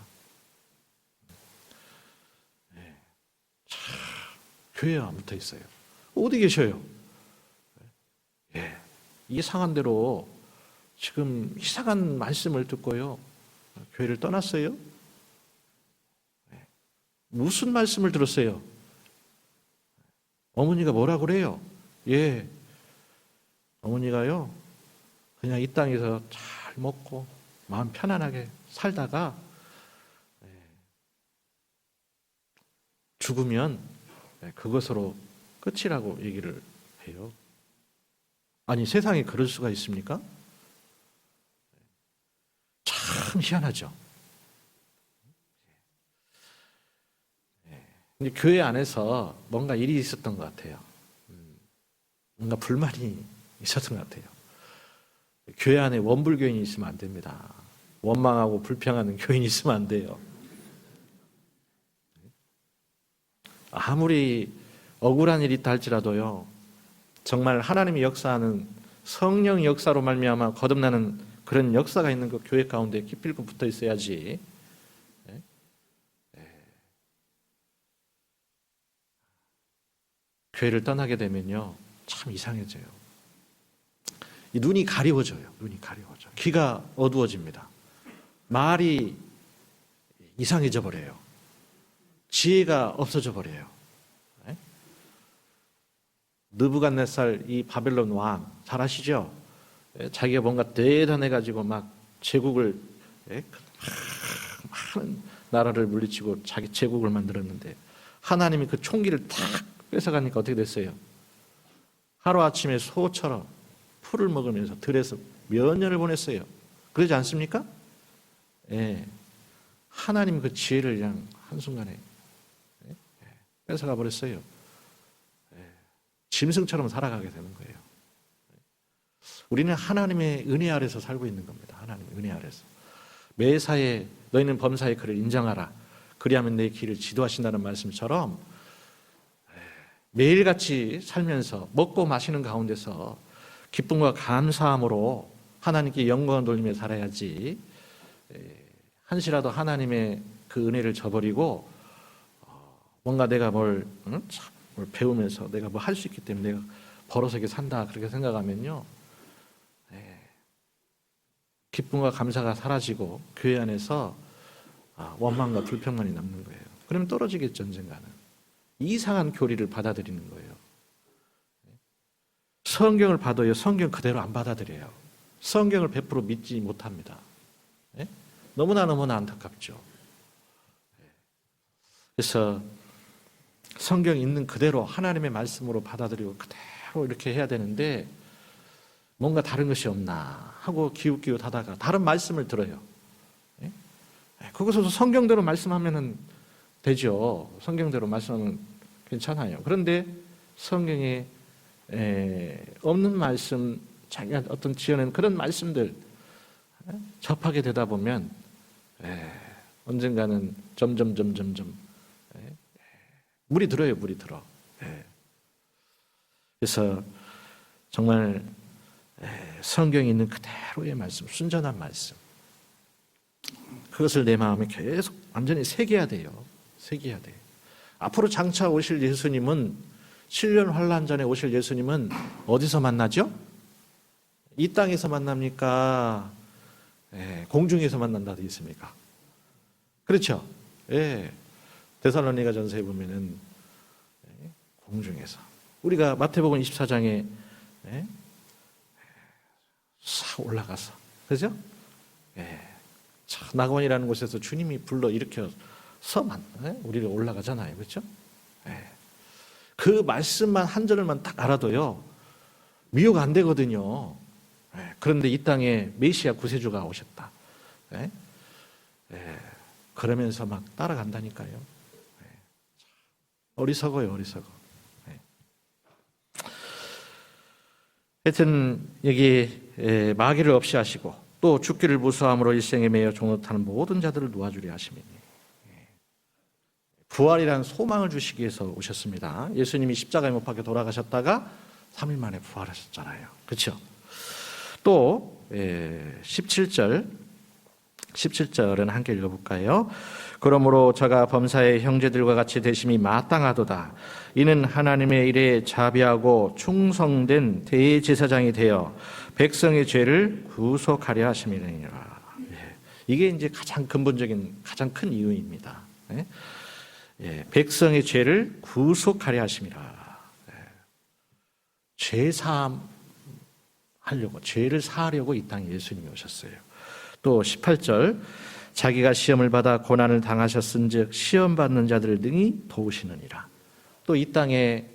교회에 안 붙어 있어요. 어디 계셔요? 이상한 대로 지금 이상한 말씀을 듣고요, 교회를 떠났어요. 무슨 말씀을 들었어요? 어머니가 뭐라 그래요? 어머니가요, 그냥 이 땅에서 잘 먹고 마음 편안하게 살다가 죽으면 그것으로 끝이라고 얘기를 해요. 아니, 세상에 그럴 수가 있습니까? 참 희한하죠. 근데 교회 안에서 뭔가 일이 있었던 것 같아요. 뭔가 불만이 있었던 것 같아요. 교회 안에 원불교인이 있으면 안 됩니다. 원망하고 불평하는 교인이 있으면 안 돼요. 아무리 억울한 일이 있다 할지라도요, 정말 하나님이 역사하는 성령 역사로 말미암아 거듭나는 그런 역사가 있는 그 교회 가운데 기필코 붙어 있어야지. 교회를 떠나게 되면요, 참 이상해져요. 이 눈이 가리워져요. 눈이 가리워져. 귀가 어두워집니다. 말이 이상해져 버려요. 지혜가 없어져 버려요. 느부갓네살 이 바벨론 왕 잘 아시죠? 자기가 뭔가 대단해가지고 막 제국을, 많은 나라를 물리치고 자기 제국을 만들었는데 하나님이 그 총기를 탁 뺏어가니까 어떻게 됐어요? 하루아침에 소처럼 풀을 먹으면서 들에서 몇 년을 보냈어요. 그러지 않습니까? 하나님 그 지혜를 그냥 한순간에 뺏어가 버렸어요. 짐승처럼 살아가게 되는 거예요. 우리는 하나님의 은혜 아래서 살고 있는 겁니다. 하나님의 은혜 아래서. 매사에 너희는 범사의 그를 인정하라. 그리하면 내 길을 지도하신다는 말씀처럼 매일같이 살면서 먹고 마시는 가운데서 기쁨과 감사함으로 하나님께 영광을 돌리며 살아야지, 한시라도 하나님의 그 은혜를 저버리고 뭔가 내가 뭘 배우면서 내가 뭐 할 수 있기 때문에 내가 벌어서 이렇게 산다 그렇게 생각하면요, 기쁨과 감사가 사라지고 교회 안에서 원망과 불평만이 남는 거예요. 그러면 떨어지겠죠, 언젠가는. 이상한 교리를 받아들이는 거예요. 성경을 봐도요, 성경 그대로 안 받아들여요. 성경을 100% 믿지 못합니다. 너무나 안타깝죠. 그래서 성경 있는 그대로 하나님의 말씀으로 받아들이고 그대로 이렇게 해야 되는데 뭔가 다른 것이 없나 하고 기웃기웃하다가 다른 말씀을 들어요. 그것을 성경대로 말씀하면 되죠. 성경대로 말씀하면 괜찮아요. 그런데 성경에 없는 말씀, 자기가 어떤 지어낸 그런 말씀들 접하게 되다 보면 언젠가는 점점 물이 들어요. 물이 들어. 그래서 정말 성경에 있는 그대로의 말씀, 순전한 말씀, 그것을 내 마음에 계속 완전히 새겨야 돼요. 새겨야 돼요. 앞으로 장차 오실 예수님은, 7년 환란 전에 오실 예수님은 어디서 만나죠? 이 땅에서 만납니까? 공중에서 만난다 돼 있습니까? 그렇죠? 데살로니가 전서에 보면은 공중에서, 우리가 마태복음 24장에 올라가서, 그죠? 낙원이라는 곳에서 주님이 불러 일으켜서만 우리를 올라가잖아요, 그렇죠? 그 말씀만 한 절만 딱 알아도요, 미혹 안 되거든요. 그런데 이 땅에 메시아 구세주가 오셨다. 그러면서 막 따라간다니까요. 어리석어요, 어리석어. 하여튼 여기 마귀를 없이 하시고 또 죽기를 무수함으로 일생에 매여 종노릇하는 모든 자들을 놓아주려 하심이니 부활이라는 소망을 주시기 위해서 오셨습니다. 예수님이 십자가에 못 박혀 돌아가셨다가 3일 만에 부활하셨잖아요. 그렇죠? 또 17절은 함께 읽어볼까요? 그러므로 저가 범사의 형제들과 같이 되심이 마땅하도다. 이는 하나님의 일에 자비하고 충성된 대제사장이 되어 백성의 죄를 구속하려 하심이니라. 이게 이제 가장 근본적인 가장 큰 이유입니다. 백성의 죄를 구속하려 하심이라. 죄 사함 하려고, 죄를 사하려고 이 땅에 예수님이 오셨어요. 또 18절, 자기가 시험을 받아 고난을 당하셨은즉 시험 받는 자들을 능히 도우시느니라. 또 이 땅에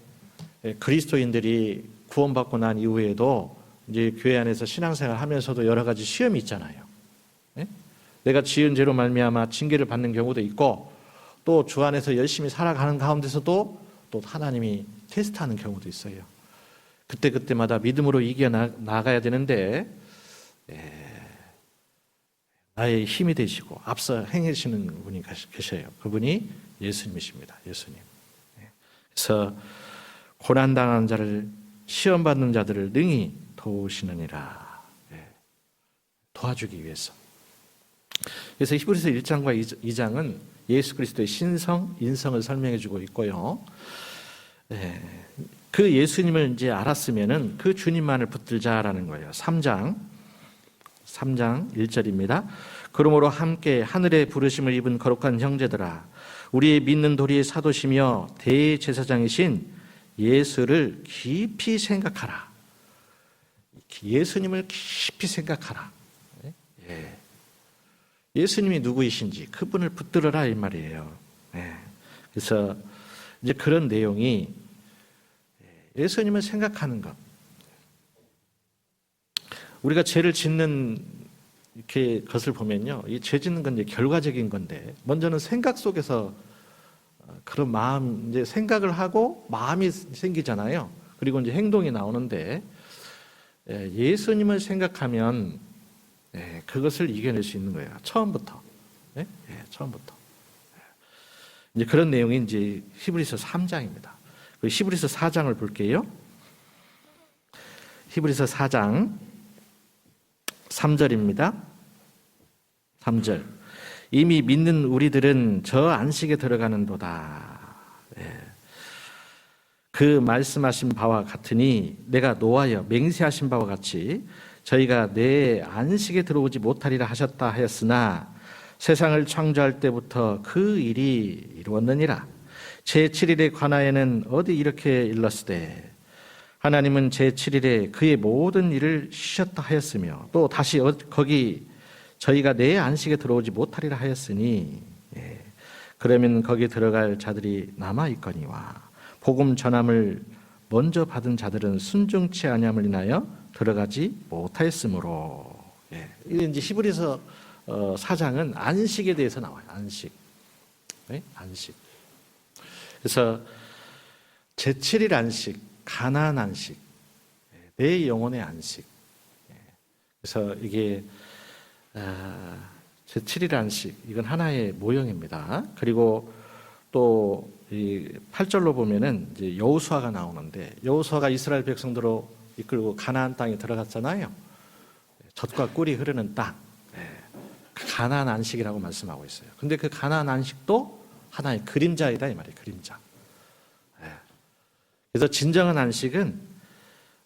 그리스도인들이 구원받고 난 이후에도 이제 교회 안에서 신앙생활 하면서도 여러 가지 시험이 있잖아요. 내가 지은 죄로 말미암아 징계를 받는 경우도 있고, 또 주 안에서 열심히 살아가는 가운데서도 또 하나님이 테스트하는 경우도 있어요. 그때마다 믿음으로 이겨나가야 되는데 나의 힘이 되시고 앞서 행하시는 분이 계셔요. 그분이 예수님이십니다. 예수님. 그래서 고난당한 자를, 시험받는 자들을 능히 도우시느니라. 도와주기 위해서. 그래서 히브리서 1장과 2장은 예수 그리스도의 신성, 인성을 설명해 주고 있고요. 그 예수님을 이제 알았으면은 그 주님만을 붙들자라는 거예요. 3장 1절입니다. 그러므로 함께 하늘의 부르심을 입은 거룩한 형제들아, 우리의 믿는 도리의 사도시며 대제사장이신 예수를 깊이 생각하라. 예수님을 깊이 생각하라. 예수님이 누구이신지 그분을 붙들어라 이 말이에요. 그래서 이제 그런 내용이 예수님을 생각하는 것. 우리가 죄를 짓는 이렇게 것을 보면요, 이 죄 짓는 건 이제 결과적인 건데, 먼저는 생각 속에서 그런 마음, 이제 생각을 하고 마음이 생기잖아요. 그리고 이제 행동이 나오는데, 예수님을 생각하면 그것을 이겨낼 수 있는 거예요. 처음부터. 처음부터. 이제 그런 내용이 이제 히브리서 3장입니다. 히브리서 4장을 볼게요. 히브리서 4장 3절입니다. 3절. 이미 믿는 우리들은 저 안식에 들어가는도다. 그 말씀하신 바와 같으니 내가 노하여 맹세하신 바와 같이 저희가 내 안식에 들어오지 못하리라 하셨다 하였으나 세상을 창조할 때부터 그 일이 이루었느니라. 제7일에 관하여는 어디 이렇게 일렀으되 하나님은 제7일에 그의 모든 일을 쉬셨다 하였으며, 또 다시 거기 저희가 내 안식에 들어오지 못하리라 하였으니 그러면 거기 들어갈 자들이 남아있거니와 복음 전함을 먼저 받은 자들은 순종치 아니함을 인하여 들어가지 못하였으므로. 이게 이제 히브리서 4장은 안식에 대해서 나와요. 안식. 안식. 그래서 제7일 안식, 가나안 안식, 내 영혼의 안식. 그래서 이게 제7일 안식, 이건 하나의 모형입니다. 그리고 또 이 8절로 보면은 이제 여호수아가 나오는데, 여호수아가 이스라엘 백성들로 이끌고 가나안 땅에 들어갔잖아요. 젖과 꿀이 흐르는 땅, 그 가나안 안식이라고 말씀하고 있어요. 근데 그 가나안 안식도 하나의 그림자이다 이 말이에요. 그림자. 그래서 진정한 안식은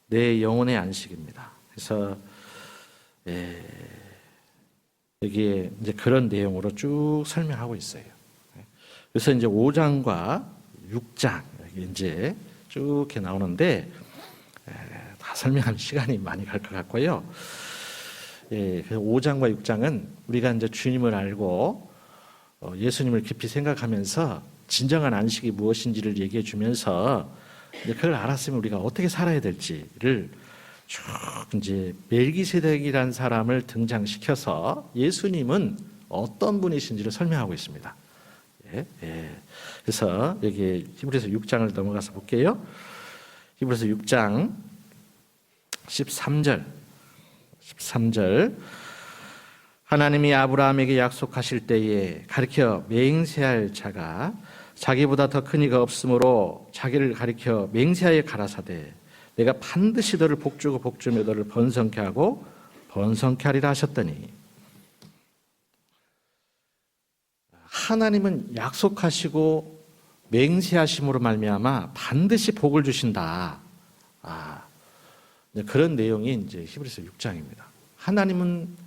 내 영혼의 안식입니다. 그래서 여기에 이제 그런 내용으로 쭉 설명하고 있어요. 그래서 이제 5장과 6장 이제 쭉 이렇게 나오는데 다 설명할 시간이 많이 갈 것 같고요. 그래서 5장과 6장은 우리가 이제 주님을 알고 예수님을 깊이 생각하면서 진정한 안식이 무엇인지를 얘기해 주면서 이제 그걸 알았으면 우리가 어떻게 살아야 될지를 쭉 이제 멜기세덱이라는 사람을 등장시켜서 예수님은 어떤 분이신지를 설명하고 있습니다. 그래서 여기 히브리서 6장을 넘어가서 볼게요. 히브리서 6장 13절. 하나님이 아브라함에게 약속하실 때에 가르쳐 맹세할 자가 자기보다 더 큰 이가 없으므로 자기를 가리켜 맹세하여 가라사대 내가 반드시 너를 복주고 복주며 너를 번성케 하고 번성케 하리라 하셨더니, 하나님은 약속하시고 맹세하심으로 말미암아 반드시 복을 주신다. 그런 내용이 이제 히브리서 6장입니다. 하나님은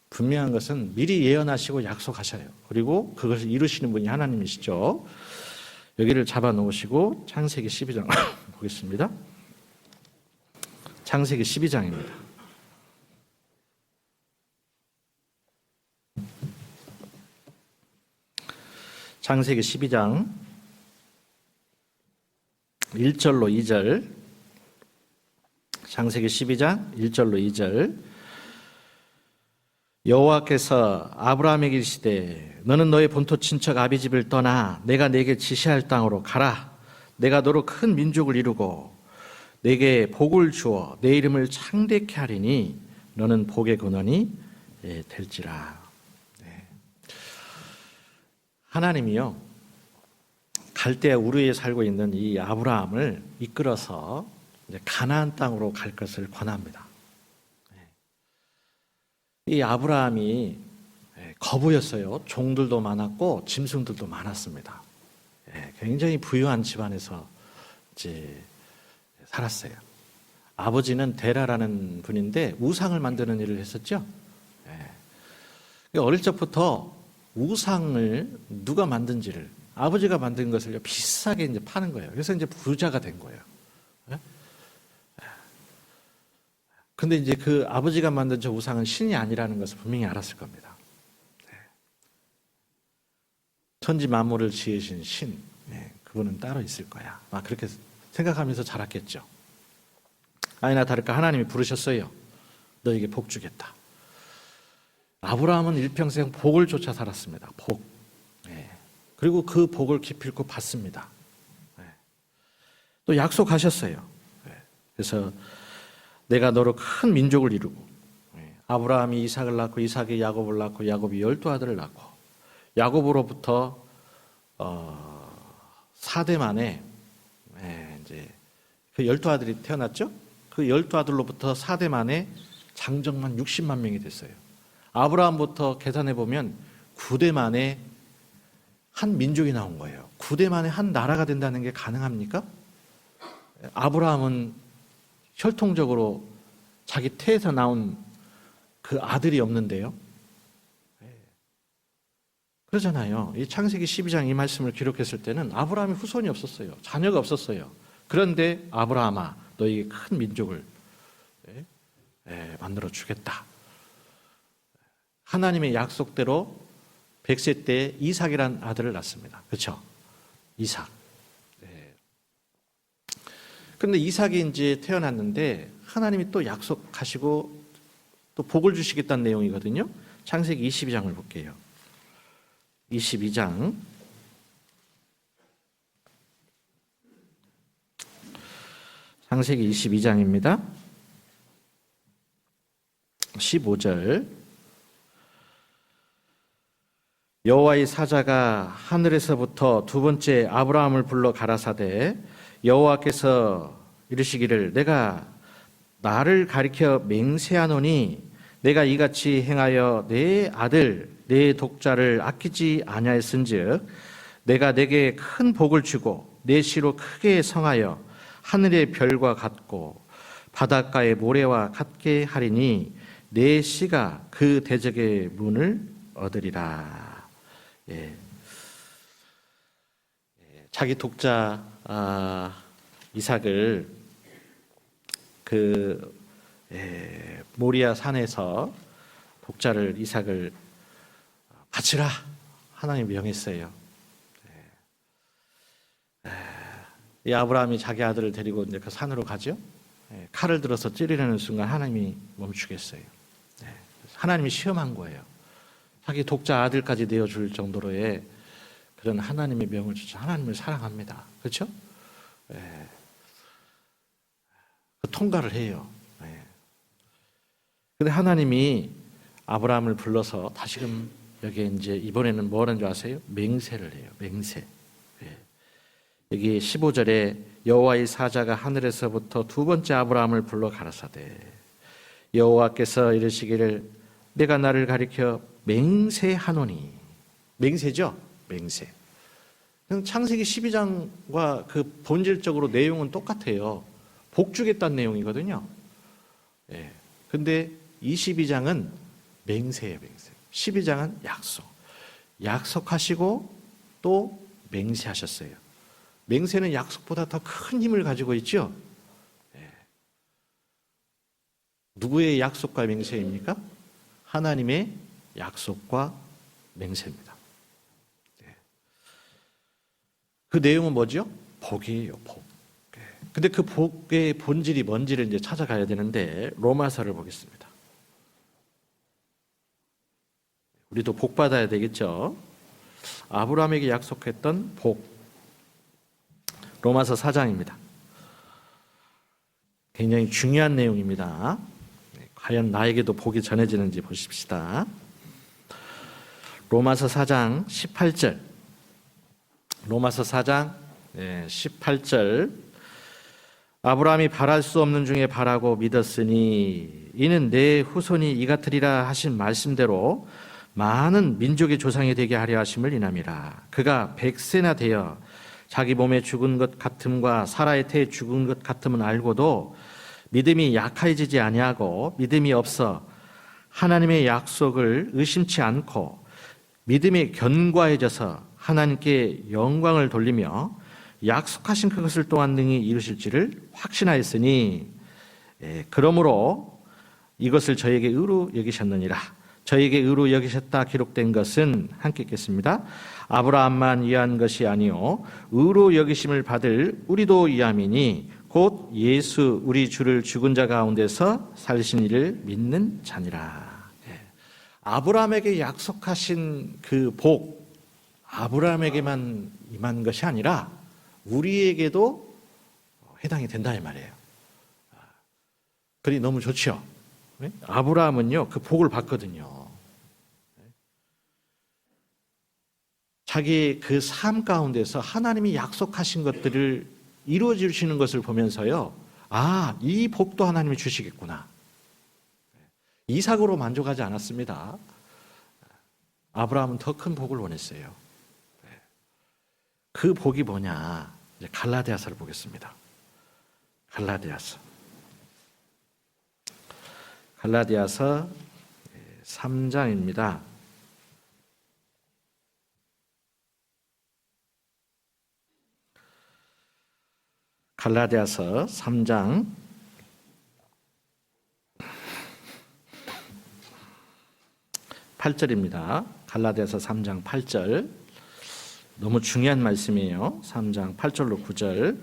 분명한 것은 미리 예언하시고 약속하셔요. 그리고 그것을 이루시는 분이 하나님이시죠. 여기를 잡아 놓으시고 창세기 12장 보겠습니다. 창세기 12장입니다. 창세기 12장 1절로 2절, 창세기 12장 1절로 2절. 여호와께서 아브라함에게 이르시되 너는 너의 본토 친척 아비 집을 떠나 내가 내게 지시할 땅으로 가라. 내가 너로 큰 민족을 이루고 내게 복을 주어 내 이름을 창대케 하리니 너는 복의 근원이 될지라. 하나님이요, 갈대아 우르에 살고 있는 이 아브라함을 이끌어서 이제 가나안 땅으로 갈 것을 권합니다. 이 아브라함이 거부였어요. 종들도 많았고 짐승들도 많았습니다. 굉장히 부유한 집안에서 이제 살았어요. 아버지는 데라라는 분인데 우상을 만드는 일을 했었죠. 어릴 적부터 우상을 누가 만든지를, 아버지가 만든 것을 비싸게 이제 파는 거예요. 그래서 이제 부자가 된 거예요. 근데 이제 그 아버지가 만든 저 우상은 신이 아니라는 것을 분명히 알았을 겁니다. 천지 만물을 지으신 신, 그분은 따로 있을 거야. 그렇게 생각하면서 자랐겠죠. 아니나 다를까 하나님이 부르셨어요. 너에게 복 주겠다. 아브라함은 일평생 복을 쫓아 살았습니다. 복. 그리고 그 복을 기필코 받습니다. 또 약속하셨어요. 그래서 내가 너로 큰 민족을 이루고, 아브라함이 이삭을 낳고 이삭이 야곱을 낳고 야곱이 12아들을 낳고, 야곱으로부터 4대 만에 이제 그 12아들이 태어났죠. 그 12아들로부터 4대 만에 장정만 60만 명이 됐어요. 아브라함부터 계산해 보면 9대 만에 한 민족이 나온 거예요. 9대 만에 한 나라가 된다는 게 가능합니까? 아브라함은 혈통적으로 자기 태에서 나온 그 아들이 없는데요. 그러잖아요. 이 창세기 12장 이 말씀을 기록했을 때는 아브라함이 후손이 없었어요. 자녀가 없었어요. 그런데 아브라함아, 너에게 큰 민족을 만들어 주겠다. 하나님의 약속대로 100세 때 이삭이라는 아들을 낳습니다. 그렇죠? 이삭. 그런데 이삭이 이제 태어났는데 하나님이 또 약속하시고 또 복을 주시겠다는 내용이거든요. 창세기 22장을 볼게요. 22장. 창세기 22장입니다. 15절. 여호와의 사자가 하늘에서부터 두 번째 아브라함을 불러 가라사대 여호와께서 이르시기를 내가 나를 가리켜 맹세하노니 내가 이같이 행하여 내 아들 내 독자를 아끼지 아니하였은즉 내가 내게 큰 복을 주고 내 씨로 크게 성하여 하늘의 별과 같고 바닷가의 모래와 같게 하리니 내 씨가 그 대적의 문을 얻으리라. 자기 독자 이삭을 그 모리아 산에서 독자를 이삭을 바치라 하나님 명했어요. 이 아브라함이 자기 아들을 데리고 이제 그 산으로 가죠. 칼을 들어서 찌르려는 순간 하나님이 멈추겠어요. 하나님이 시험한 거예요. 자기 독자 아들까지 내어줄 정도로의 그런 하나님의 명을 주죠. 하나님을 사랑합니다. 그렇죠? 통과를 해요. 근데 하나님이 아브라함을 불러서 다시금 여기에 이제 이번에는 뭐 하는 줄 아세요? 맹세를 해요. 맹세. 여기 15절에 여호와의 사자가 하늘에서부터 두 번째 아브라함을 불러 가라사대 여호와께서 이르시기를 내가 나를 가리켜 맹세하노니. 맹세죠? 맹세. 창세기 12장과 그 본질적으로 내용은 똑같아요. 복 주겠다는 내용이거든요. 예. 근데 22장은 맹세예요, 맹세. 12장은 약속. 약속하시고 또 맹세하셨어요. 맹세는 약속보다 더 큰 힘을 가지고 있죠. 예. 누구의 약속과 맹세입니까? 하나님의 약속과 맹세입니다. 예. 그 내용은 뭐죠? 복이에요, 복. 예. 근데 그 복의 본질이 뭔지를 이제 찾아가야 되는데 로마서를 보겠습니다. 우리도 복 받아야 되겠죠. 아브라함에게 약속했던 복. 로마서 4장입니다. 굉장히 중요한 내용입니다. 과연 나에게도 복이 전해지는지 보십시다. 로마서 4장 18절. 로마서 4장 18절. 아브라함이 바랄 수 없는 중에 바라고 믿었으니 이는 내 후손이 이 같으리라 하신 말씀대로 많은 민족의 조상이 되게 하려 하심을 인함이라. 그가 100세나 되어 자기 몸에 죽은 것 같음과 사라의 태에 죽은 것 같음은 알고도 믿음이 약해지지 아니하고 믿음이 없어 하나님의 약속을 의심치 않고 믿음에 견고해져서 하나님께 영광을 돌리며 약속하신 그것을 또한 능히 이루실지를 확신하였으니 그러므로 이것을 저에게 의로 여기셨느니라. 저에게 의로 여기셨다 기록된 것은 함께 읽겠습니다. 아브라함만 위한 것이 아니요 의로 여기심을 받을 우리도 위함이니 곧 예수 우리 주를 죽은 자 가운데서 살리신 이를 믿는 자니라. 아브라함에게 약속하신 그 복, 아브라함에게만 임한 것이 아니라 우리에게도 해당이 된다 이 말이에요. 그리 너무 좋죠. 아브라함은요 그 복을 받거든요. 자기 그 삶 가운데서 하나님이 약속하신 것들을 이루어 주시는 것을 보면서요, 아, 이 복도 하나님이 주시겠구나. 이삭으로 만족하지 않았습니다. 아브라함은 더 큰 복을 원했어요. 그 복이 뭐냐? 이제 갈라디아서를 보겠습니다. 갈라디아서 3장입니다. 갈라디아서 3장 8절입니다. 갈라디아서 3장 8절. 너무 중요한 말씀이에요. 3장 8절로 9절.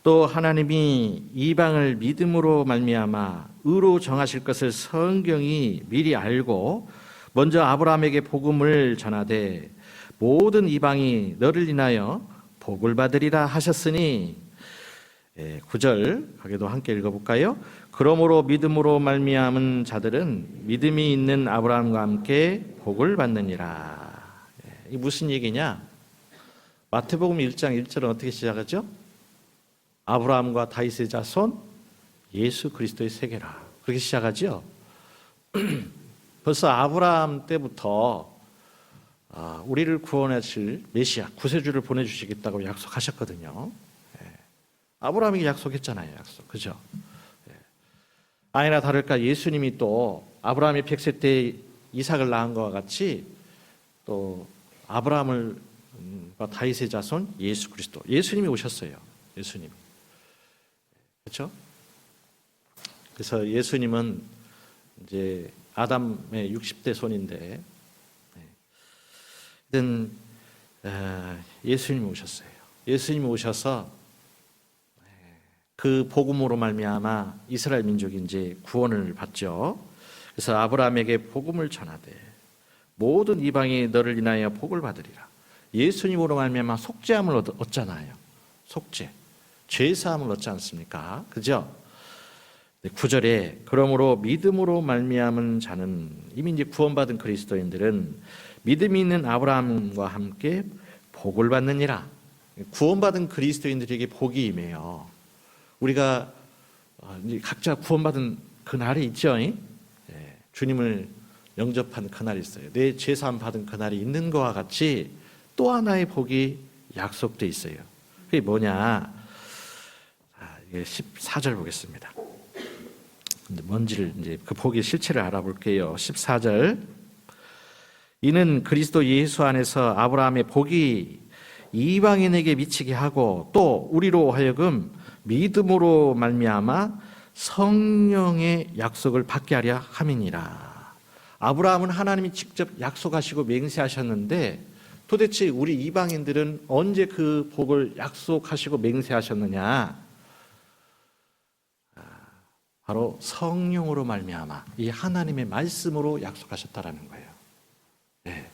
또 하나님이 이방을 믿음으로 말미암아 의로 정하실 것을 성경이 미리 알고 먼저 아브라함에게 복음을 전하되 모든 이방이 너를 인하여 복을 받으리라 하셨으니 9절 가게도 함께 읽어볼까요? 그러므로 믿음으로 말미암은 자들은 믿음이 있는 아브라함과 함께 복을 받느니라. 이 무슨 얘기냐? 마태복음 1장 1절은 어떻게 시작하죠? 아브라함과 다윗의 자손 예수 그리스도의 세계라. 그렇게 시작하죠. 벌써 아브라함 때부터 우리를 구원하실 메시아 구세주를 보내주시겠다고 약속하셨거든요. 아브라함에게 약속했잖아요. 약속. 그죠? 아니나 다를까 예수님이 또 아브라함이 100세 때 이삭을 낳은 것과 같이 또 아브라함을 다윗의 자손 예수 그리스도. 예수님이 오셨어요. 예수님. 그렇죠? 그래서 예수님은 이제 아담의 60대 손인데, 예수님이 오셨어요. 예수님이 오셔서 그 복음으로 말미암아 이스라엘 민족이 이제 구원을 받죠. 그래서 아브라함에게 복음을 전하되 모든 이방이 너를 인하여 복을 받으리라. 예수님으로 말미암아 속죄함을 얻잖아요. 속죄, 죄 사함을 얻지 않습니까? 그죠? 9절에 그러므로 믿음으로 말미암은 자는 이미 이제 구원받은 그리스도인들은 믿음이 있는 아브라함과 함께 복을 받느니라. 구원받은 그리스도인들에게 복이 임해요. 우리가 각자 구원받은 그 날이 있죠. 주님을 영접한 그날이 있어요. 내 죄사함 받은 그날이 있는 것과 같이 또 하나의 복이 약속돼 있어요. 그게 뭐냐? 이게 14절 보겠습니다. 근데 뭔지를 이제 그 복의 실체를 알아볼게요. 14절. 이는 그리스도 예수 안에서 아브라함의 복이 이방인에게 미치게 하고 또 우리로 하여금 믿음으로 말미암아 성령의 약속을 받게 하려 함이니라. 아브라함은 하나님이 직접 약속하시고 맹세하셨는데 도대체 우리 이방인들은 언제 그 복을 약속하시고 맹세하셨느냐? 바로 성령으로 말미암아 이 하나님의 말씀으로 약속하셨다라는 거예요. 네.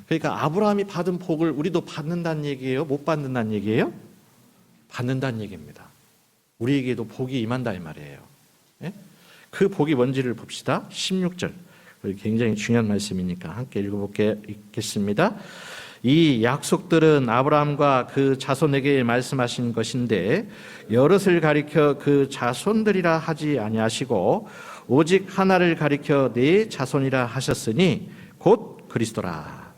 그러니까 아브라함이 받은 복을 우리도 받는다는 얘기예요? 못 받는다는 얘기예요? 받는다는 얘기입니다. 우리에게도 복이 임한다 이 말이에요. 네? 그 복이 뭔지를 봅시다. 16절. 굉장히 중요한 말씀이니까 함께 읽어보겠습니다. 이 약속들은 아브라함과 그 자손에게 말씀하신 것인데 여럿을 가리켜 그 자손들이라 하지 아니하시고 오직 하나를 가리켜 네 자손이라 하셨으니 곧 그리스도라.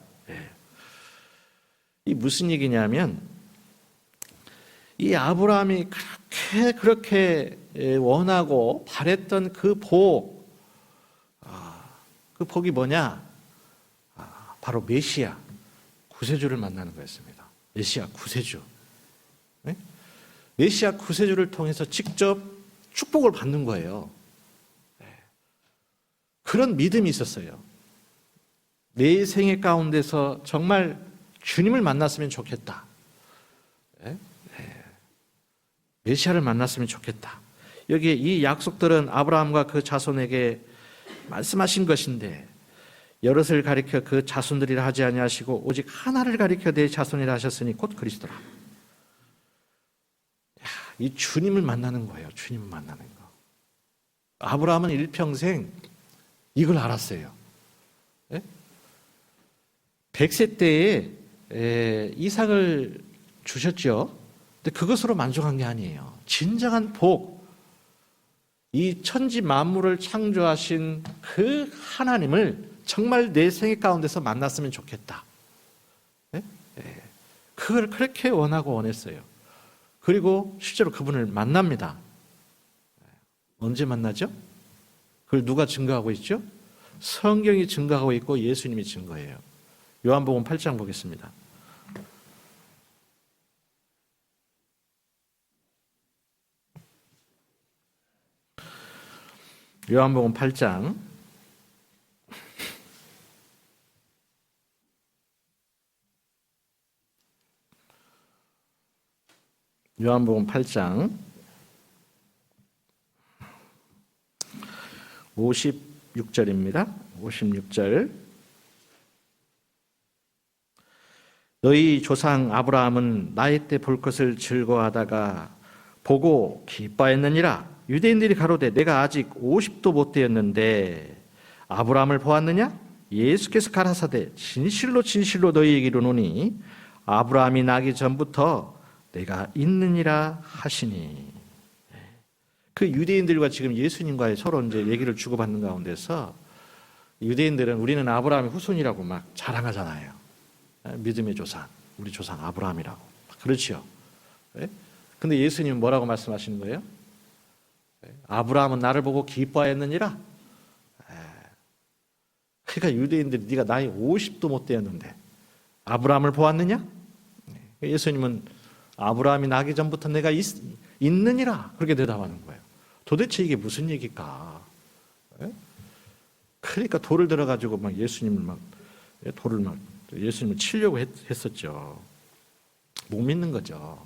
이 무슨 얘기냐면 이 아브라함이 그렇게 원하고 바랬던 그 복, 그 복이 뭐냐? 바로 메시아 구세주를 만나는 거였습니다. 메시아 구세주. 네? 메시아 구세주를 통해서 직접 축복을 받는 거예요. 네. 그런 믿음이 있었어요. 내 생애 가운데서 정말 주님을 만났으면 좋겠다. 네? 네. 메시아를 만났으면 좋겠다. 여기에 이 약속들은 아브라함과 그 자손에게 말씀하신 것인데 여럿을 가리켜 그 자손들이라 하지 아니하시고 오직 하나를 가리켜 내 자손이라 하셨으니 곧 그리스도라. 이 주님을 만나는 거예요. 주님을 만나는 거. 아브라함은 일평생 이걸 알았어요. 100세 때에 이삭을 주셨죠. 근데 그것으로 만족한 게 아니에요. 진정한 복, 이 천지 만물을 창조하신 그 하나님을 정말 내 생애 가운데서 만났으면 좋겠다. 그걸 그렇게 원하고 원했어요. 그리고 실제로 그분을 만납니다. 언제 만나죠? 그걸 누가 증거하고 있죠? 성경이 증거하고 있고 예수님이 증거해요. 요한복음 8장 보겠습니다. 요한복음 8장 요한복음 8장 56절입니다. 56절. 너희 조상 아브라함은 나이 때 볼 것을 즐거워하다가 보고 기뻐했느니라. 유대인들이 가로되 내가 아직 50도 못 되었는데 아브라함을 보았느냐? 예수께서 가라사대 진실로 진실로 너희에게 이르노니 아브라함이 나기 전부터 내가 있느니라 하시니. 그 유대인들과 지금 예수님과의 서로 이제 얘기를 주고받는 가운데서 유대인들은 우리는 아브라함의 후손이라고 막 자랑하잖아요. 믿음의 조상, 우리 조상 아브라함이라고. 그렇죠. 근데 예수님은 뭐라고 말씀하시는 거예요? 아브라함은 나를 보고 기뻐하였느니라. 그러니까 유대인들이 네가 나이 50도 못 되었는데 아브라함을 보았느냐? 예수님은 아브라함이 나기 전부터 내가 있느니라 그렇게 대답하는 거예요. 도대체 이게 무슨 얘기일까? 그러니까 돌을 들어가지고 막 예수님을 예수님을 치려고 했었죠. 못 믿는 거죠.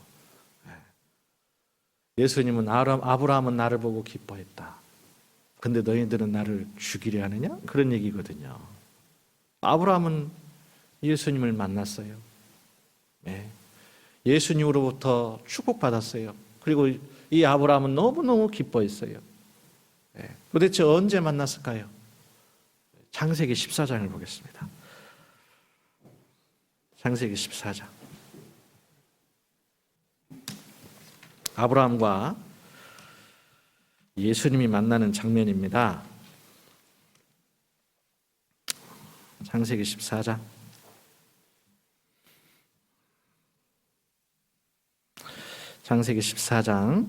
예수님은 아브라함은 나를 보고 기뻐했다. 근데 너희들은 나를 죽이려 하느냐? 그런 얘기거든요. 아브라함은 예수님을 만났어요. 예수님으로부터 축복받았어요. 그리고 이 아브라함은 너무너무 기뻐했어요. 도대체 언제 만났을까요? 창세기 14장을 보겠습니다. 창세기 14장. 아브라함과 예수님이 만나는 장면입니다. 창세기 14장. 창세기 14장.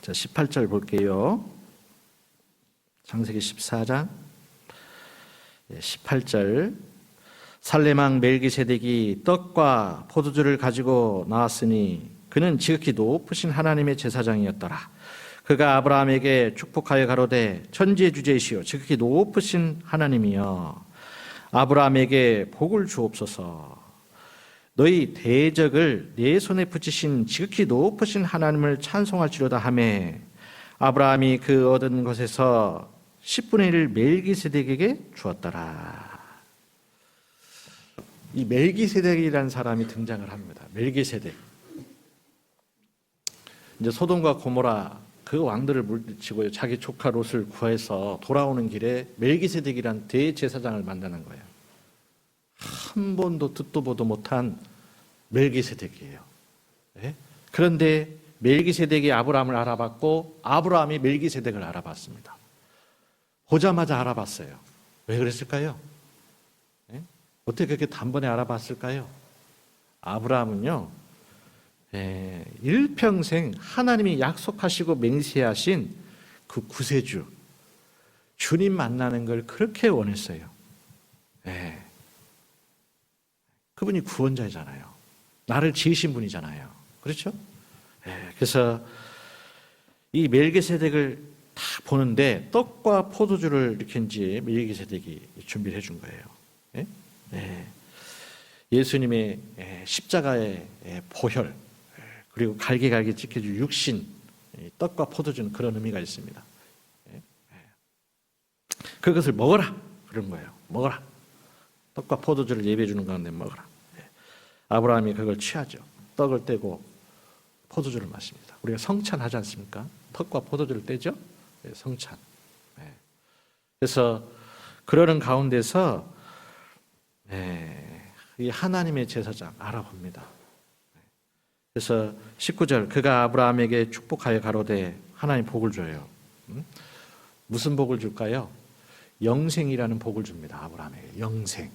자, 18절 볼게요. 창세기 14장 18절. 살레망 멜기세덱이 떡과 포도주를 가지고 나왔으니 그는 지극히 높으신 하나님의 제사장이었더라. 그가 아브라함에게 축복하여 가로되 천지의 주제이시오 지극히 높으신 하나님이여 아브라함에게 복을 주옵소서. 너희 대적을 내 손에 붙이신 지극히 높으신 하나님을 찬송할지로다 하매 아브라함이 그 얻은 것에서 10분의 1을 멜기세덱에게 주었더라. 이 멜기세덱이라는 사람이 등장을 합니다. 멜기세덱. 이제 소돔과 고모라 그 왕들을 물리치고 자기 조카 롯을 구해서 돌아오는 길에 멜기세덱이란 대제사장을 만나는 거예요. 한 번도 듣도 보도 못한 멜기세덱이에요. 네? 그런데 멜기세덱이 아브라함을 알아봤고 아브라함이 멜기세덱을 알아봤습니다. 보자마자 알아봤어요. 왜 그랬을까요? 네? 어떻게 그렇게 단번에 알아봤을까요? 아브라함은요, 일평생 하나님이 약속하시고 맹세하신 그 구세주, 주님 만나는 걸 그렇게 원했어요. 그분이 구원자이잖아요. 나를 지으신 분이잖아요. 그렇죠? 그래서 이 멜기세덱을 다 보는데 떡과 포도주를 이렇게 이제 멜기세덱이 준비를 해준 거예요. 예수님의 십자가의 보혈 그리고 갈기갈기 찢겨진 육신 떡과 포도주는 그런 의미가 있습니다. 그것을 먹어라 그런 거예요. 먹어라. 떡과 포도주를 예배해 주는 가운데 먹어라. 아브라함이 그걸 취하죠. 떡을 떼고 포도주를 마십니다. 우리가 성찬하지 않습니까? 떡과 포도주를 떼죠. 성찬. 그래서 그러는 가운데서 이 하나님의 제사장 알아봅니다. 그래서 19절 그가 아브라함에게 축복하여 가로되 하나님 복을 줘요. 무슨 복을 줄까요? 영생이라는 복을 줍니다. 아브라함에게 영생.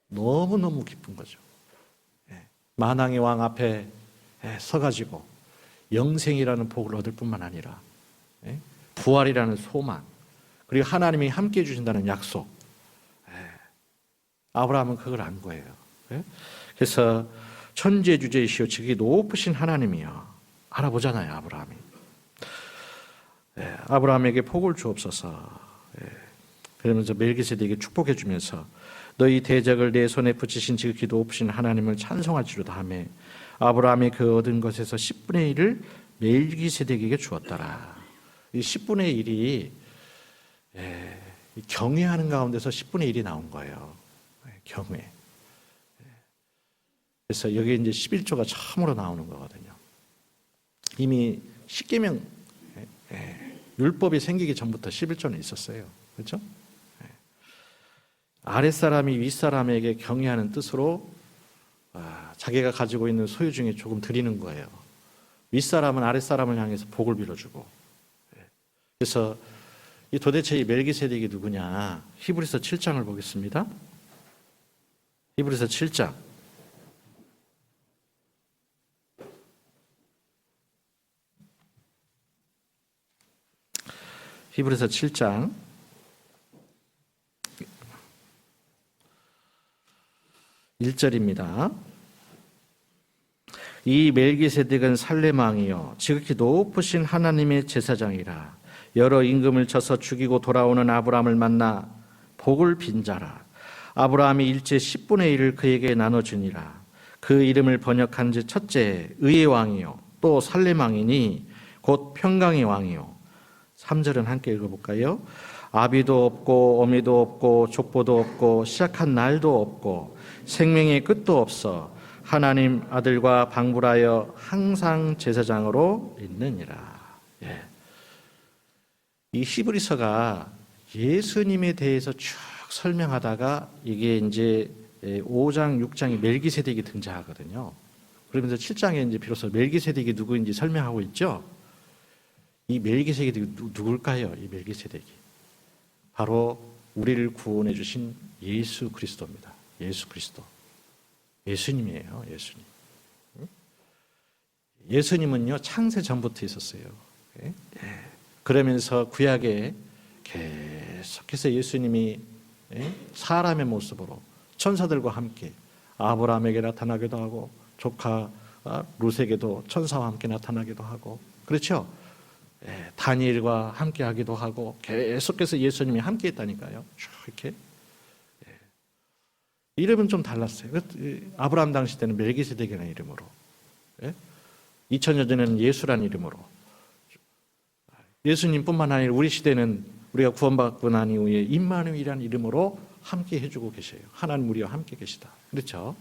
너무너무 기쁜 거죠. 만왕의 왕 앞에 서가지고 영생이라는 복을 얻을 뿐만 아니라 부활이라는 소망 그리고 하나님이 함께 해주신다는 약속. 아브라함은 그걸 안 거예요. 그래서 천지의 주제이시오 지극히 높으신 하나님이요. 알아보잖아요. 아브라함이. 아브라함에게 복을 주옵소서. 그러면서 멜기세덱에게 축복해 주면서 너희 대적을 내 손에 붙이신 지극히 높으신 하나님을 찬송할지로다 하며 아브라함이 그 얻은 것에서 10분의 1을 멜기세덱에게 주었더라. 이 10분의 1이 경외하는 가운데서 10분의 1이 나온 거예요. 경외. 그래서 여기 이제 11조가 처음으로 나오는 거거든요. 이미 십계명 율법이 생기기 전부터 11조는 있었어요. 그렇죠? 아랫사람이 윗사람에게 경외하는 뜻으로 자기가 가지고 있는 소유 중에 조금 드리는 거예요. 윗사람은 아랫사람을 향해서 복을 빌어주고. 그래서 도대체 이 멜기세덱이 누구냐? 히브리서 7장을 보겠습니다. 히브리서 7장. 히브리서 7장 1절입니다. 이 멜기세덱은 살렘 왕이요 지극히 높으신 하나님의 제사장이라. 여러 임금을 쳐서 죽이고 돌아오는 아브라함을 만나 복을 빈 자라. 아브라함이 일제 10분의 1을 그에게 나눠주니라. 그 이름을 번역한 즉 첫째 의의 왕이요 또 살렘 왕이니 곧 평강의 왕이요. 3절은 함께 읽어볼까요? 아비도 없고 어미도 없고 족보도 없고 시작한 날도 없고 생명의 끝도 없어 하나님 아들과 방불하여 항상 제사장으로 있느니라. 이 히브리서가 예수님에 대해서 쭉 설명하다가 이게 이제 5장, 6장에 멜기세덱이 등장하거든요. 그러면서 7장에 이제 비로소 멜기세덱이 누구인지 설명하고 있죠. 이 멜기세덱이 누굴까요? 이 멜기세덱이 바로 우리를 구원해 주신 예수 그리스도입니다. 예수 그리스도. 예수님이에요. 예수님. 예수님은요 창세 전부터 있었어요. 그러면서 구약에 계속해서 예수님이 사람의 모습으로 천사들과 함께 아브라함에게 나타나기도 하고 조카 룻에게도 천사와 함께 나타나기도 하고 그렇죠. 다니엘과 함께 하기도 하고 계속해서 예수님이 함께 했다니까요. 쭉 이렇게 이름은 좀 달랐어요. 아브라함 당시 때는 멜기세덱이라는 이름으로 2000년 전에는 예수라는 이름으로 예수님뿐만 아니라 우리 시대는 우리가 구원받고 난 이후에 임마누엘이라는 이름으로 함께 해주고 계세요. 하나님 우리와 함께 계시다. 그렇죠?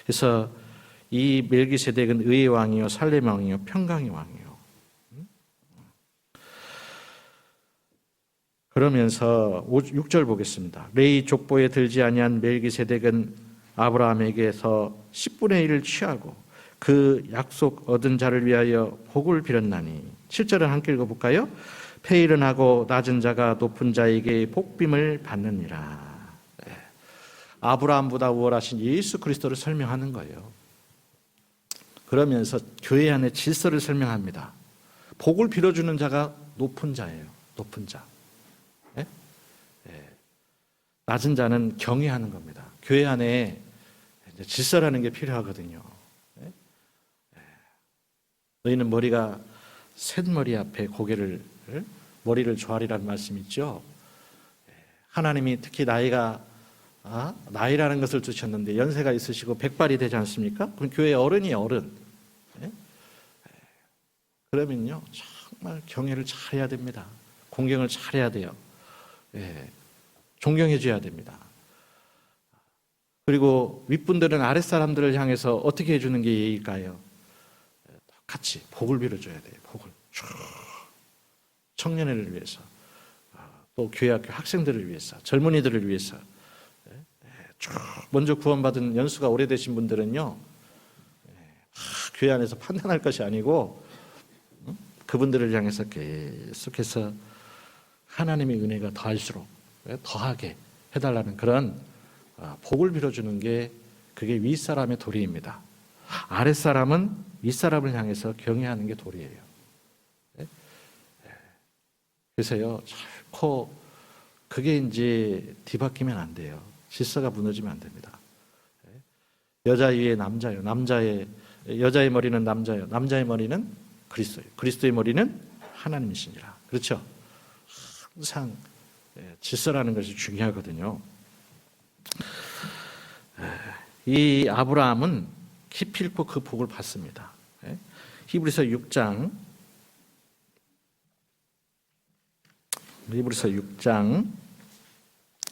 그래서 이 멜기세덱은 의의 왕이요 살렘 왕이요 평강의 왕이요. 그러면서 6절 보겠습니다. 레위 족보에 들지 아니한 멜기세덱은 아브라함에게서 10분의 1을 취하고 그 약속 얻은 자를 위하여 복을 빌었나니 7절을 함께 읽어볼까요? 폐일은 하고 낮은 자가 높은 자에게 복빔을 받느니라. 아브라함보다 우월하신 예수 그리스도를 설명하는 거예요. 그러면서 교회 안의 질서를 설명합니다. 복을 빌어주는 자가 높은 자예요. 높은 자. 낮은 자는 경외하는 겁니다. 교회 안에 질서라는 게 필요하거든요. 너희는 머리가 셋머리 앞에 머리를 조아리라는 말씀 있죠. 하나님이 특히 나이라는 것을 주셨는데 연세가 있으시고 백발이 되지 않습니까? 그럼 교회 어른이에요, 어른. 그러면요 정말 경외를 잘해야 됩니다. 공경을 잘해야 돼요. 존경해 줘야 됩니다. 그리고 윗분들은 아랫사람들을 향해서 어떻게 해주는 게 예의일까요? 같이 복을 빌어줘야 돼요. 복을 청년회를 위해서 또 교회학교 학생들을 위해서 젊은이들을 위해서 쭉 먼저 구원받은 연수가 오래되신 분들은요 교회 안에서 판단할 것이 아니고 그분들을 향해서 계속해서 하나님의 은혜가 더할수록 더하게 해달라는 그런 복을 빌어주는 게 그게 윗사람의 도리입니다. 아랫사람은 윗사람을 향해서 경외하는 게 도리예요. 그래서요 결코 그게 이제 뒤바뀌면 안 돼요. 질서가 무너지면 안 됩니다. 여자 위에 남자요. 여자의 머리는 남자요. 남자의 머리는 그리스도예요. 그리스도의 머리는 하나님이시니라. 그렇죠? 항상 질서라는 것이 중요하거든요. 이 아브라함은 기필코 그 복을 받습니다. 히브리서 6장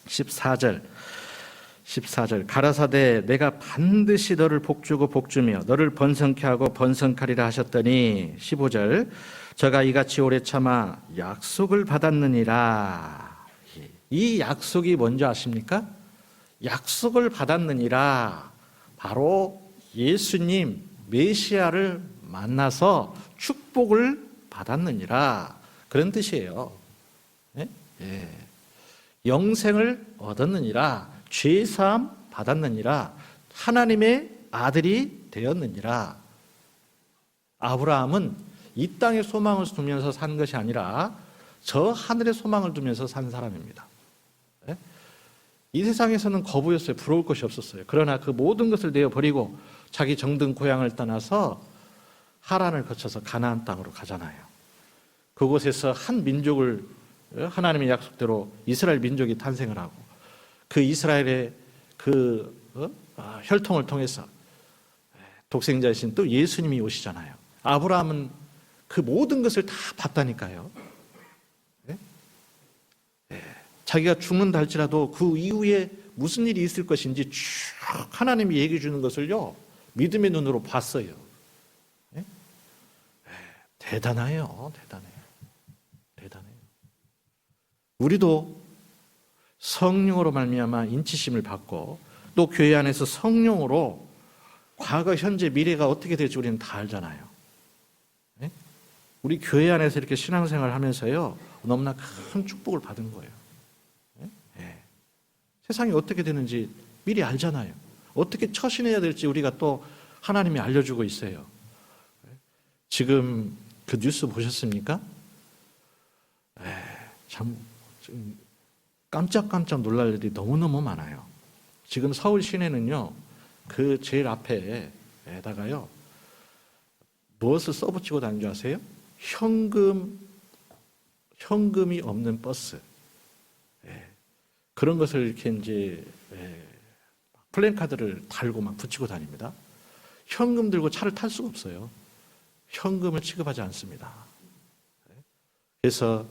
14절 가라사대 내가 반드시 너를 복주고 복주며 너를 번성케 하고 번성하리라 하셨더니 15절 저가 이같이 오래 참아 약속을 받았느니라. 이 약속이 뭔지 아십니까? 약속을 받았느니라. 바로 예수님 메시아를 만나서 축복을 받았느니라. 그런 뜻이에요. 영생을 얻었느니라. 죄사함 받았느니라. 하나님의 아들이 되었느니라. 아브라함은 이 땅에 소망을 두면서 산 것이 아니라 저 하늘에 소망을 두면서 산 사람입니다. 이 세상에서는 거부였어요. 부러울 것이 없었어요. 그러나 그 모든 것을 내어버리고 자기 정든 고향을 떠나서 하란을 거쳐서 가나안 땅으로 가잖아요. 그곳에서 한 민족을 하나님의 약속대로 이스라엘 민족이 탄생을 하고 그 이스라엘의 혈통을 통해서 독생자이신 또 예수님이 오시잖아요. 아브라함은 그 모든 것을 다 봤다니까요. 자기가 죽는다 할지라도 그 이후에 무슨 일이 있을 것인지 쭉 하나님이 얘기해 주는 것을요 믿음의 눈으로 봤어요. 대단해요. 대단해요. 우리도 성령으로 말미암아 인치심을 받고 또 교회 안에서 성령으로 과거, 현재, 미래가 어떻게 될지 우리는 다 알잖아요. 네? 우리 교회 안에서 이렇게 신앙생활을 하면서요, 너무나 큰 축복을 받은 거예요. 네? 네. 세상이 어떻게 되는지 미리 알잖아요. 어떻게 처신해야 될지 우리가 또 하나님이 알려주고 있어요. 지금 그 뉴스 보셨습니까? 참 깜짝깜짝 놀랄 일이 너무너무 많아요. 지금 서울 시내는요, 그 제일 앞에다가요, 무엇을 써붙이고 다니는 줄 아세요? 현금이 없는 버스. 그런 것을 이렇게 이제 플랜카드를 달고 막 붙이고 다닙니다. 현금 들고 차를 탈 수가 없어요. 현금을 취급하지 않습니다. 그래서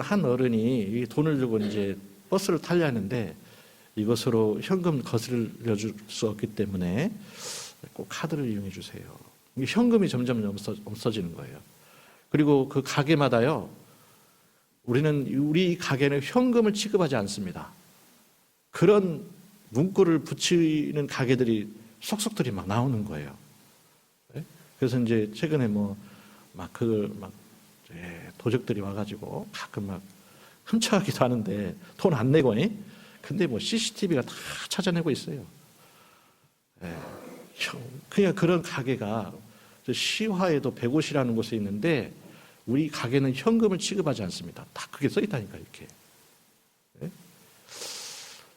한 어른이 돈을 들고 이제 버스를 타려 하는데 이것으로 현금 거슬려 줄 수 없기 때문에 꼭 카드를 이용해 주세요. 현금이 점점 없어지는 거예요. 그리고 그 가게마다요, 우리 가게는 현금을 취급하지 않습니다. 그런 문구를 붙이는 가게들이 속속들이 막 나오는 거예요. 그래서 이제 최근에 도적들이 와가지고 가끔 막 훔쳐가기도 하는데 돈 안 내고, 근데 CCTV가 다 찾아내고 있어요. 그냥 그런 가게가 시화에도 105이라는 곳에 있는데 우리 가게는 현금을 취급하지 않습니다. 다 그게 써 있다니까, 이렇게.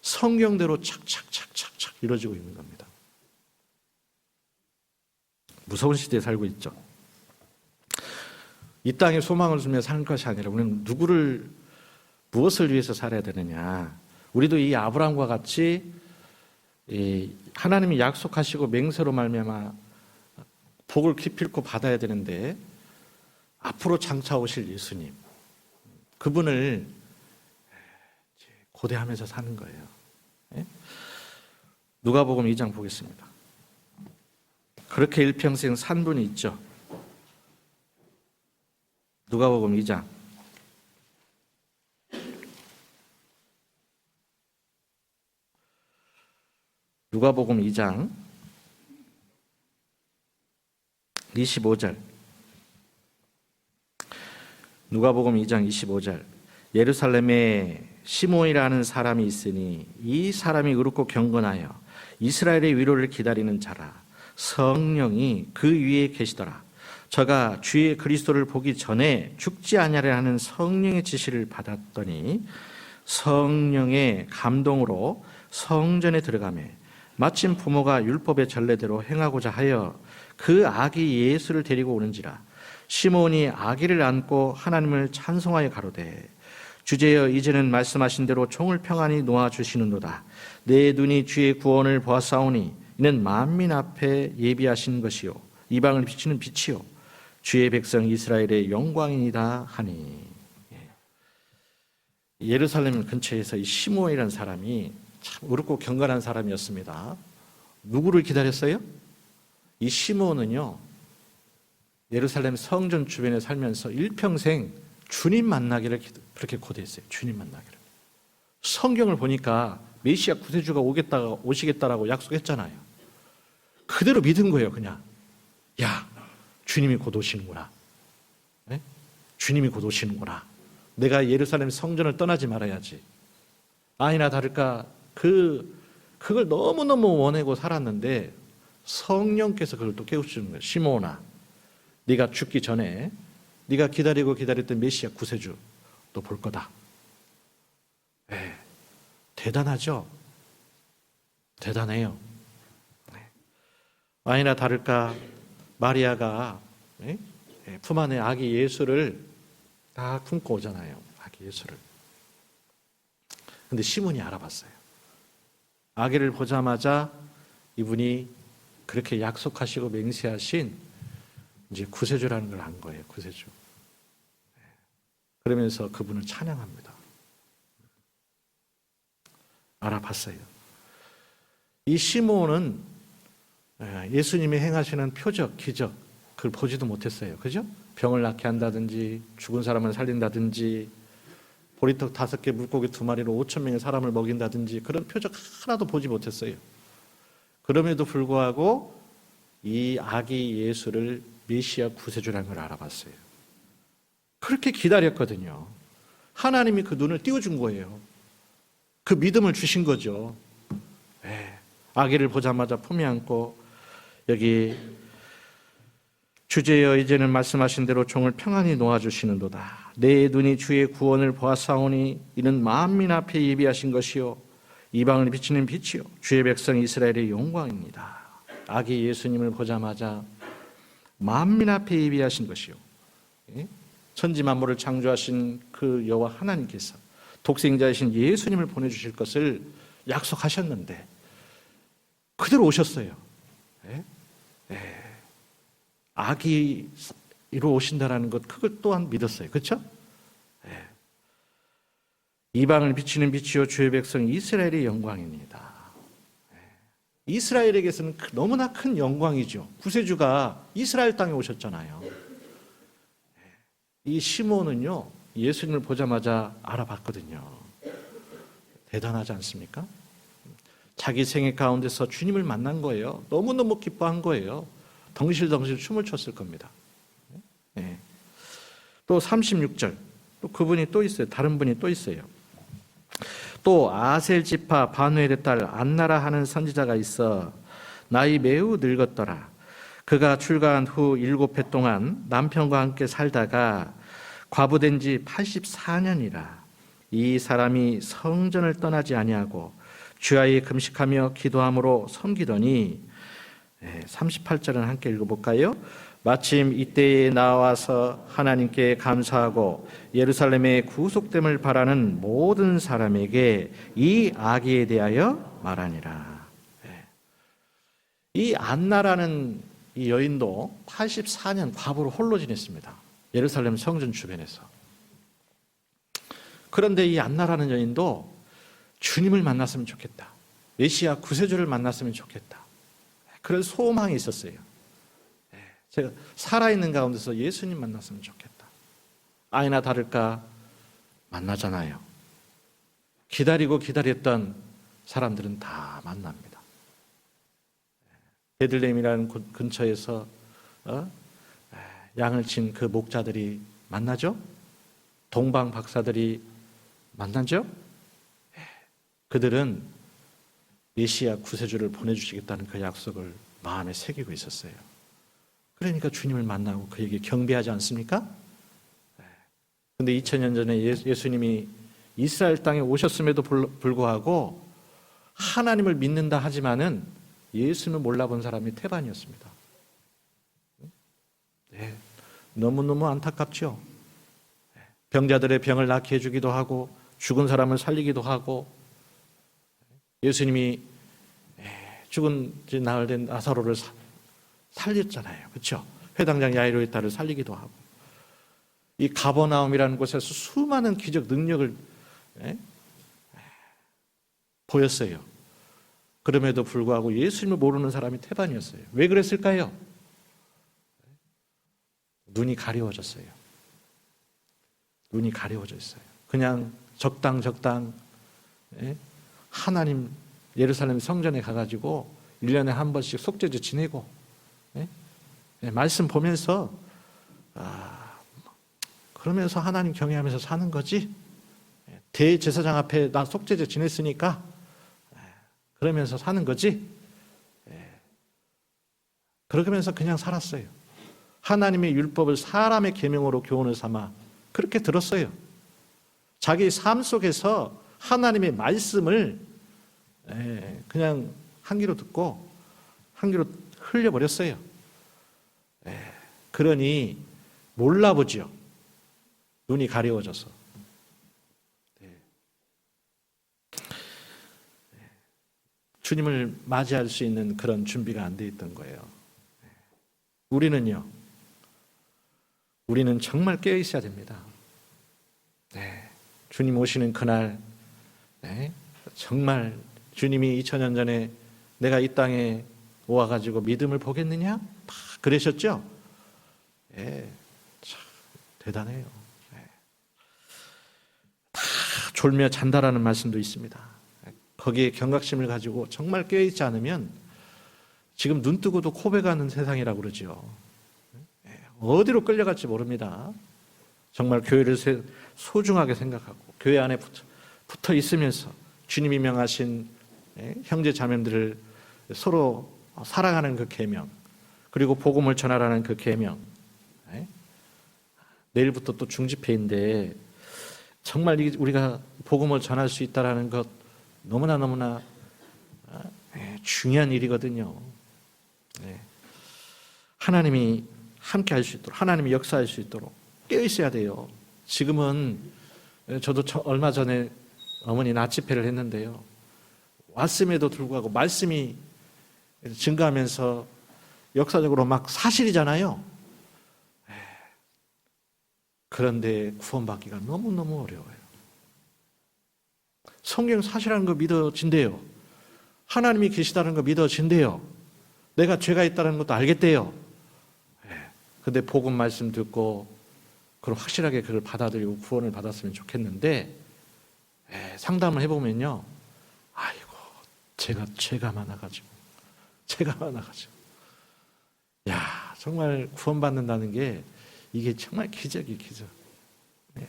성경대로 착착착착착 이루어지고 있는 겁니다. 무서운 시대에 살고 있죠. 이 땅에 소망을 주며 사는 것이 아니라 우리는 무엇을 위해서 살아야 되느냐. 우리도 이 아브라함과 같이 하나님이 약속하시고 맹세로 말미암아 복을 기필코 받아야 되는데 앞으로 장차 오실 예수님, 그분을 고대하면서 사는 거예요. 누가복음 2장 보겠습니다. 그렇게 일평생 산 분이 있죠. 누가복음 2장. 누가복음 2장 25절. 누가복음 2장 25절. 예루살렘에 시몬이라는 사람이 있으니 이 사람이 의롭고 경건하여 이스라엘의 위로를 기다리는 자라. 성령이 그 위에 계시더라. 저가 주의 그리스도를 보기 전에 죽지 아니하려 하는 성령의 지시를 받았더니 성령의 감동으로 성전에 들어가매 마침 부모가 율법의 전례대로 행하고자 하여 그 아기 예수를 데리고 오는지라. 시몬이 아기를 안고 하나님을 찬송하여 가로되 주제여 이제는 말씀하신 대로 종을 평안히 놓아 주시는도다. 내 눈이 주의 구원을 보았사오니 이는 만민 앞에 예비하신 것이요 이방을 비추는 빛이요 주의 백성 이스라엘의 영광이니이다 하니. 예루살렘 근처에서 이 시몬이라는 사람이 참 의롭고 경건한 사람이었습니다. 누구를 기다렸어요? 이 시몬은요, 예루살렘 성전 주변에 살면서 일평생 주님 만나기를 그렇게 고대했어요. 주님 만나기를. 성경을 보니까 메시아 구세주가 오시겠다라고 약속했잖아요. 그대로 믿은 거예요. 그냥 야, 주님이 곧 오시는구나. 네? 주님이 곧 오시는구나. 내가 예루살렘 성전을 떠나지 말아야지. 아니나 다를까 그걸 너무너무 원하고 살았는데 성령께서 그걸 또 깨우치는 거예요. 시몬아, 네가 죽기 전에 네가 기다렸던 메시아 구세주 또 볼 거다. 네. 대단하죠? 대단해요. 네. 아니나 다를까 마리아가 품 안에 아기 예수를 다 품고 오잖아요. 아기 예수를. 근데 시몬이 알아봤어요. 아기를 보자마자 이분이 그렇게 약속하시고 맹세하신 이제 구세주라는 걸 안 거예요. 구세주. 그러면서 그분을 찬양합니다. 알아봤어요. 이 시몬은 예수님이 행하시는 표적, 기적 그걸 보지도 못했어요. 그죠? 병을 낫게 한다든지 죽은 사람을 살린다든지 보리떡 5개 물고기 2마리로 5,000명의 사람을 먹인다든지 그런 표적 하나도 보지 못했어요. 그럼에도 불구하고 이 아기 예수를 메시아 구세주라는 걸 알아봤어요. 그렇게 기다렸거든요. 하나님이 그 눈을 띄워준 거예요. 그 믿음을 주신 거죠. 네. 아기를 보자마자 품에 안고 여기 주제여 이제는 말씀하신 대로 종을 평안히 놓아주시는도다. 내 눈이 주의 구원을 보았사오니 이는 만민 앞에 예비하신 것이요 이방을 비치는 빛이요 주의 백성 이스라엘의 영광입니다. 아기 예수님을 보자마자 만민 앞에 예비하신 것이요 천지 만물을 창조하신 그 여호와 하나님께서 독생자이신 예수님을 보내주실 것을 약속하셨는데 그대로 오셨어요. 아기로 오신다라는 것 그걸 또한 믿었어요. 그렇죠? 이방을 비치는 빛이요 주의 백성 이스라엘의 영광입니다. 이스라엘에게서는 너무나 큰 영광이죠. 구세주가 이스라엘 땅에 오셨잖아요. 이 시몬은요 예수님을 보자마자 알아봤거든요. 대단하지 않습니까? 자기 생애 가운데서 주님을 만난 거예요. 너무너무 기뻐한 거예요. 덩실덩실 춤을 췄을 겁니다. 또 36절 또 그분이 또 있어요. 다른 분이 또 있어요. 또 아셀 지파 바누엘의 딸 안나라 하는 선지자가 있어 나이 매우 늙었더라. 그가 출가한 후 7해 동안 남편과 함께 살다가 과부된 지 84년이라. 이 사람이 성전을 떠나지 아니하고 주야에 금식하며 기도함으로 섬기더니 38절은 함께 읽어볼까요? 마침 이때에 나와서 하나님께 감사하고 예루살렘의 구속됨을 바라는 모든 사람에게 이 아기에 대하여 말하니라. 이 안나라는 이 여인도 84년 과부로 홀로 지냈습니다. 예루살렘 성전 주변에서. 그런데 이 안나라는 여인도 주님을 만났으면 좋겠다. 메시아 구세주를 만났으면 좋겠다. 그런 소망이 있었어요. 제가 살아있는 가운데서 예수님 만났으면 좋겠다. 아니나 다를까 만나잖아요. 기다리고 기다렸던 사람들은 다 만납니다. 베들레헴이라는 곳 근처에서 양을 친 그 목자들이 만나죠? 동방 박사들이 만나죠? 그들은 메시아 구세주를 보내주시겠다는 그 약속을 마음에 새기고 있었어요. 그러니까 주님을 만나고 그에게 경배하지 않습니까? 그런데 2000년 전에 예수님이 이스라엘 땅에 오셨음에도 불구하고 하나님을 믿는다 하지만은 예수님을 몰라본 사람이 태반이었습니다. 네, 너무너무 안타깝죠. 병자들의 병을 낫게 해주기도 하고 죽은 사람을 살리기도 하고 예수님이 죽은 지 나흘 된 나사로를 살렸잖아요. 그렇죠? 회당장 야이로의 딸을 살리기도 하고 이 가버나움이라는 곳에서 수많은 기적 능력을 보였어요. 그럼에도 불구하고 예수님을 모르는 사람이 태반이었어요. 왜 그랬을까요? 눈이 가려워졌어요. 눈이 가려워져 있어요. 그냥 적당 하나님 예루살렘 성전에 가가지고 1년에 한 번씩 속죄제 지내고 말씀 보면서 그러면서 하나님 경외하면서 사는 거지. 대제사장 앞에 나 속죄제 지냈으니까 그러면서 사는 거지. 그러면서 그냥 살았어요. 하나님의 율법을 사람의 계명으로 교훈을 삼아 그렇게 들었어요. 자기 삶 속에서 하나님의 말씀을 그냥 한 귀로 듣고 한 귀로 흘려버렸어요. 그러니 몰라보죠. 눈이 가려워져서. 주님을 맞이할 수 있는 그런 준비가 안 돼 있던 거예요. 우리는 정말 깨어 있어야 됩니다. 주님 오시는 그날 정말 주님이 2000년 전에 내가 이 땅에 와가지고 믿음을 보겠느냐? 막 그러셨죠? 참 대단해요. 다 졸며 잔다라는 말씀도 있습니다. 거기에 경각심을 가지고 정말 깨어있지 않으면 지금 눈 뜨고도 고백하는 세상이라고 그러죠. 어디로 끌려갈지 모릅니다. 정말 교회를 소중하게 생각하고 교회 안에 붙어 있으면서 주님이 명하신 형제 자매들을 서로 사랑하는 그 계명, 그리고 복음을 전하라는 그 계명. 내일부터 또 중집회인데 정말 우리가 복음을 전할 수 있다라는 것 너무나 중요한 일이거든요. 하나님이 함께 할 수 있도록, 하나님이 역사할 수 있도록 깨어 있어야 돼요. 지금은 저도 얼마 전에 어머니 낮집회를 했는데요. 왔음에도 불구하고 말씀이 증가하면서 역사적으로 막 사실이잖아요. 그런데 구원받기가 너무너무 어려워요. 성경 사실하는 거 믿어진대요. 하나님이 계시다는 거 믿어진대요. 내가 죄가 있다는 것도 알겠대요. 근데 복음 말씀 듣고 그걸 확실하게 그걸 받아들이고 구원을 받았으면 좋겠는데 상담을 해보면요. 아이고 제가 많아가지고 야 정말 구원받는다는 게 이게 정말 기적이 기적.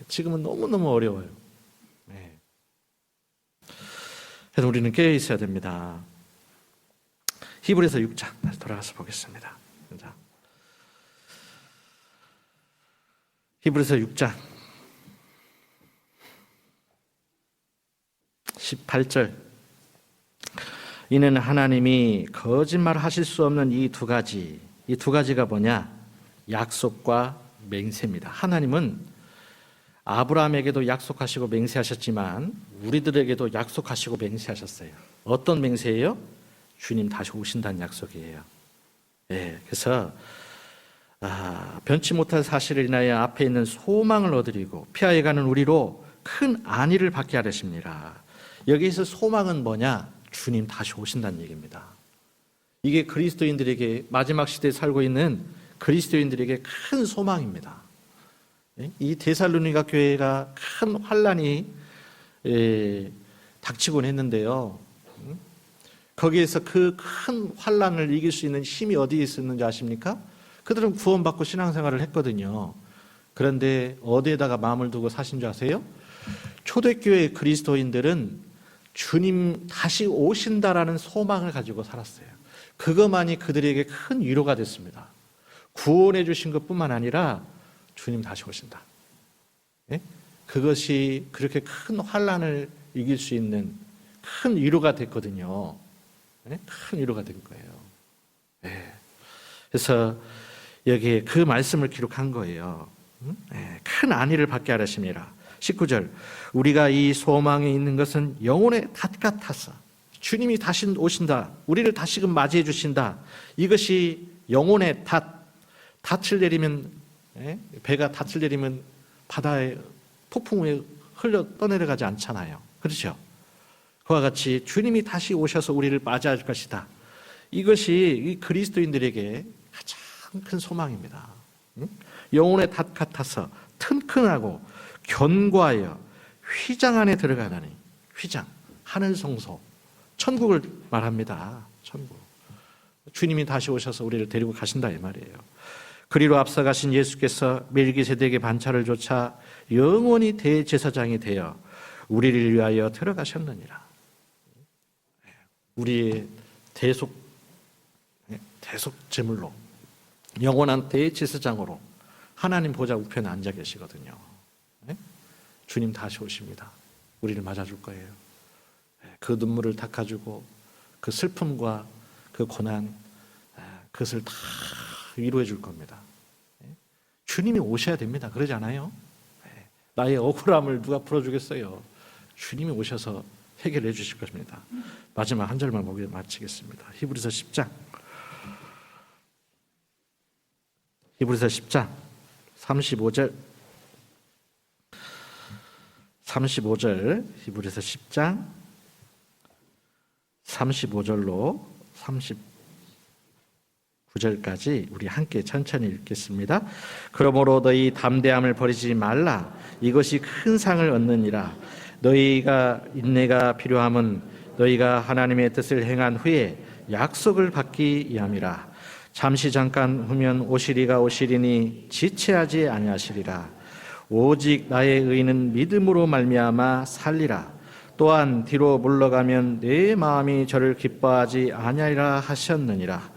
지금은 너무너무 어려워요. 그래서 우리는 깨어 있어야 됩니다. 히브리서 6장 다시 돌아가서 보겠습니다. 히브리서 6장 18절. 이는 하나님이 거짓말하실 수 없는 이 두 가지가 뭐냐? 약속과 맹세입니다. 하나님은 아브라함에게도 약속하시고 맹세하셨지만 우리들에게도 약속하시고 맹세하셨어요. 어떤 맹세예요? 주님 다시 오신다는 약속이에요. 그래서 변치 못할 사실을 인하여 앞에 있는 소망을 얻으리고 피하여 가는 우리로 큰 안위를 받게 하려십니다. 여기서 소망은 뭐냐? 주님 다시 오신다는 얘기입니다. 이게 그리스도인들에게, 마지막 시대에 살고 있는 그리스도인들에게 큰 소망입니다. 이 데살로니가 교회가 큰 환란이 닥치곤 했는데요. 거기에서 그 큰 환란을 이길 수 있는 힘이 어디에 있었는지 아십니까? 그들은 구원받고 신앙생활을 했거든요. 그런데 어디에다가 마음을 두고 사신 줄 아세요? 초대교회 그리스도인들은 주님 다시 오신다라는 소망을 가지고 살았어요. 그것만이 그들에게 큰 위로가 됐습니다. 구원해 주신 것뿐만 아니라 주님 다시 오신다. 그것이 그렇게 큰 환란을 이길 수 있는 큰 위로가 됐거든요. 큰 위로가 된 거예요. 그래서 여기에 그 말씀을 기록한 거예요. 큰 안위를 받게 하려심이라. 19절. 우리가 이 소망에 있는 것은 영혼의 닷 같아서 주님이 다시 오신다. 우리를 다시금 맞이해 주신다. 이것이 영혼의 닷을 내리면, 배가 닷을 내리면 바다에 폭풍우에 흘러 떠내려가지 않잖아요. 그렇죠? 그와 같이 주님이 다시 오셔서 우리를 맞이할 것이다. 이것이 그리스도인들에게 가장 큰 소망입니다. 영혼의 닷 같아서 튼튼하고 견고하여 휘장 안에 들어가다니. 휘장, 하늘 성소, 천국을 말합니다. 천국. 주님이 다시 오셔서 우리를 데리고 가신다 이 말이에요. 그리로 앞서가신 예수께서 멜기세덱의 반차를 조차 영원히 대제사장이 되어 우리를 위하여 들어가셨느니라. 우리의 대속 제물로 영원한 대제사장으로 하나님 보좌 우편에 앉아 계시거든요. 주님 다시 오십니다. 우리를 맞아줄 거예요. 그 눈물을 닦아주고 그 슬픔과 그 고난, 그것을 다 위로해 줄 겁니다. 주님이 오셔야 됩니다. 그러지 않아요? 나의 억울함을 누가 풀어주겠어요? 주님이 오셔서 해결해 주실 것입니다. 마지막 한 절만 보고 마치겠습니다. 히브리서 10장 35절 히브리서 10장 35절로 39절까지 우리 함께 천천히 읽겠습니다. 그러므로 너희 담대함을 버리지 말라. 이것이 큰 상을 얻느니라. 너희가 인내가 필요함은 너희가 하나님의 뜻을 행한 후에 약속을 받기 위함이라. 잠시 잠깐 후면 오시리가 오시리니 지체하지 아니하시리라. 오직 나의 의는 믿음으로 말미암아 살리라. 또한 뒤로 물러가면 내 마음이 저를 기뻐하지 아니하리라 하셨느니라.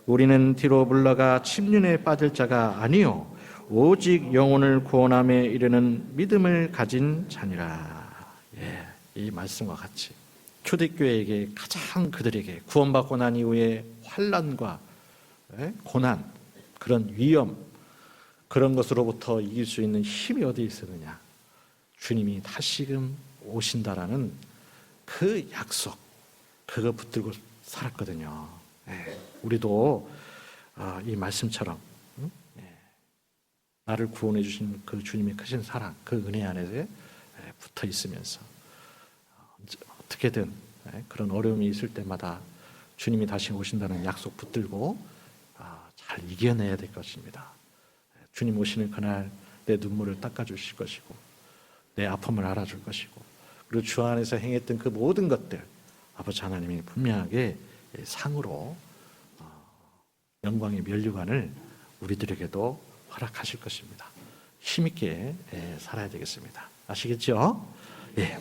우리는 뒤로 물러가 침륜에 빠질 자가 아니요 오직 영혼을 구원함에 이르는 믿음을 가진 자니라. 이 말씀과 같이 초대교회에게 가장 그들에게 구원받고 난 이후에 환난과 고난, 그런 위험, 그런 것으로부터 이길 수 있는 힘이 어디에 있었느냐? 주님이 다시금 오신다라는 그 약속, 그거 붙들고 살았거든요. 우리도 이 말씀처럼 나를 구원해 주신 그 주님의 크신 사랑, 그 은혜 안에 붙어 있으면서 어떻게든 그런 어려움이 있을 때마다 주님이 다시 오신다는 약속 붙들고 잘 이겨내야 될 것입니다. 주님 오시는 그날 내 눈물을 닦아주실 것이고 내 아픔을 알아줄 것이고 그리고 주 안에서 행했던 그 모든 것들 아버지 하나님이 분명하게 상으로 영광의 면류관을 우리들에게도 허락하실 것입니다. 힘있게 살아야 되겠습니다. 아시겠죠?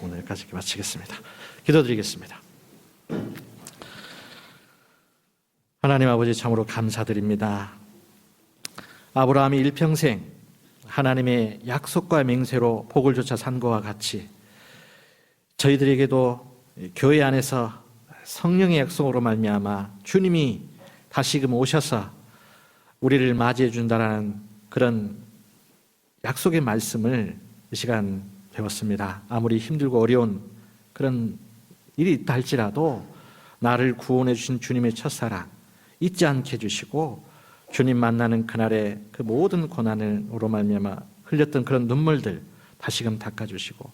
오늘 여기까지 마치겠습니다. 기도드리겠습니다. 하나님 아버지 참으로 감사드립니다. 아브라함이 일평생 하나님의 약속과 맹세로 복을 쫓아 산 것과 같이 저희들에게도 교회 안에서 성령의 약속으로 말미암아 주님이 다시금 오셔서 우리를 맞이해 준다라는 그런 약속의 말씀을 이 시간 배웠습니다. 아무리 힘들고 어려운 그런 일이 있다 할지라도 나를 구원해 주신 주님의 첫사랑 잊지 않게 해주시고 주님 만나는 그날의 그 모든 고난으로 말미암아 흘렸던 그런 눈물들 다시금 닦아주시고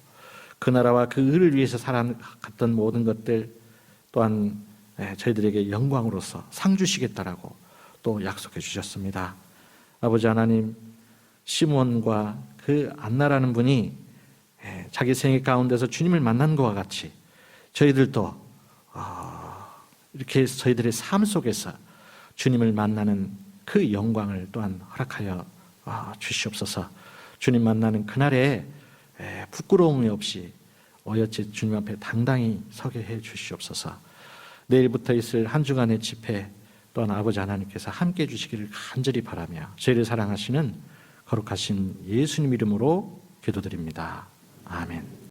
그 나라와 그 의를 위해서 살아갔던 모든 것들 또한 저희들에게 영광으로서 상 주시겠다라고 또 약속해 주셨습니다. 아버지 하나님, 시몬과 그 안나라는 분이 자기 생애 가운데서 주님을 만난 것과 같이 저희들도 이렇게 저희들의 삶 속에서 주님을 만나는 그 영광을 또한 허락하여 주시옵소서. 주님 만나는 그날에 부끄러움이 없이 어여째 주님 앞에 당당히 서게 해 주시옵소서. 내일부터 있을 한 주간의 집회 또한 아버지 하나님께서 함께 해주시기를 간절히 바라며 저희를 사랑하시는 거룩하신 예수님 이름으로 기도드립니다. 아멘.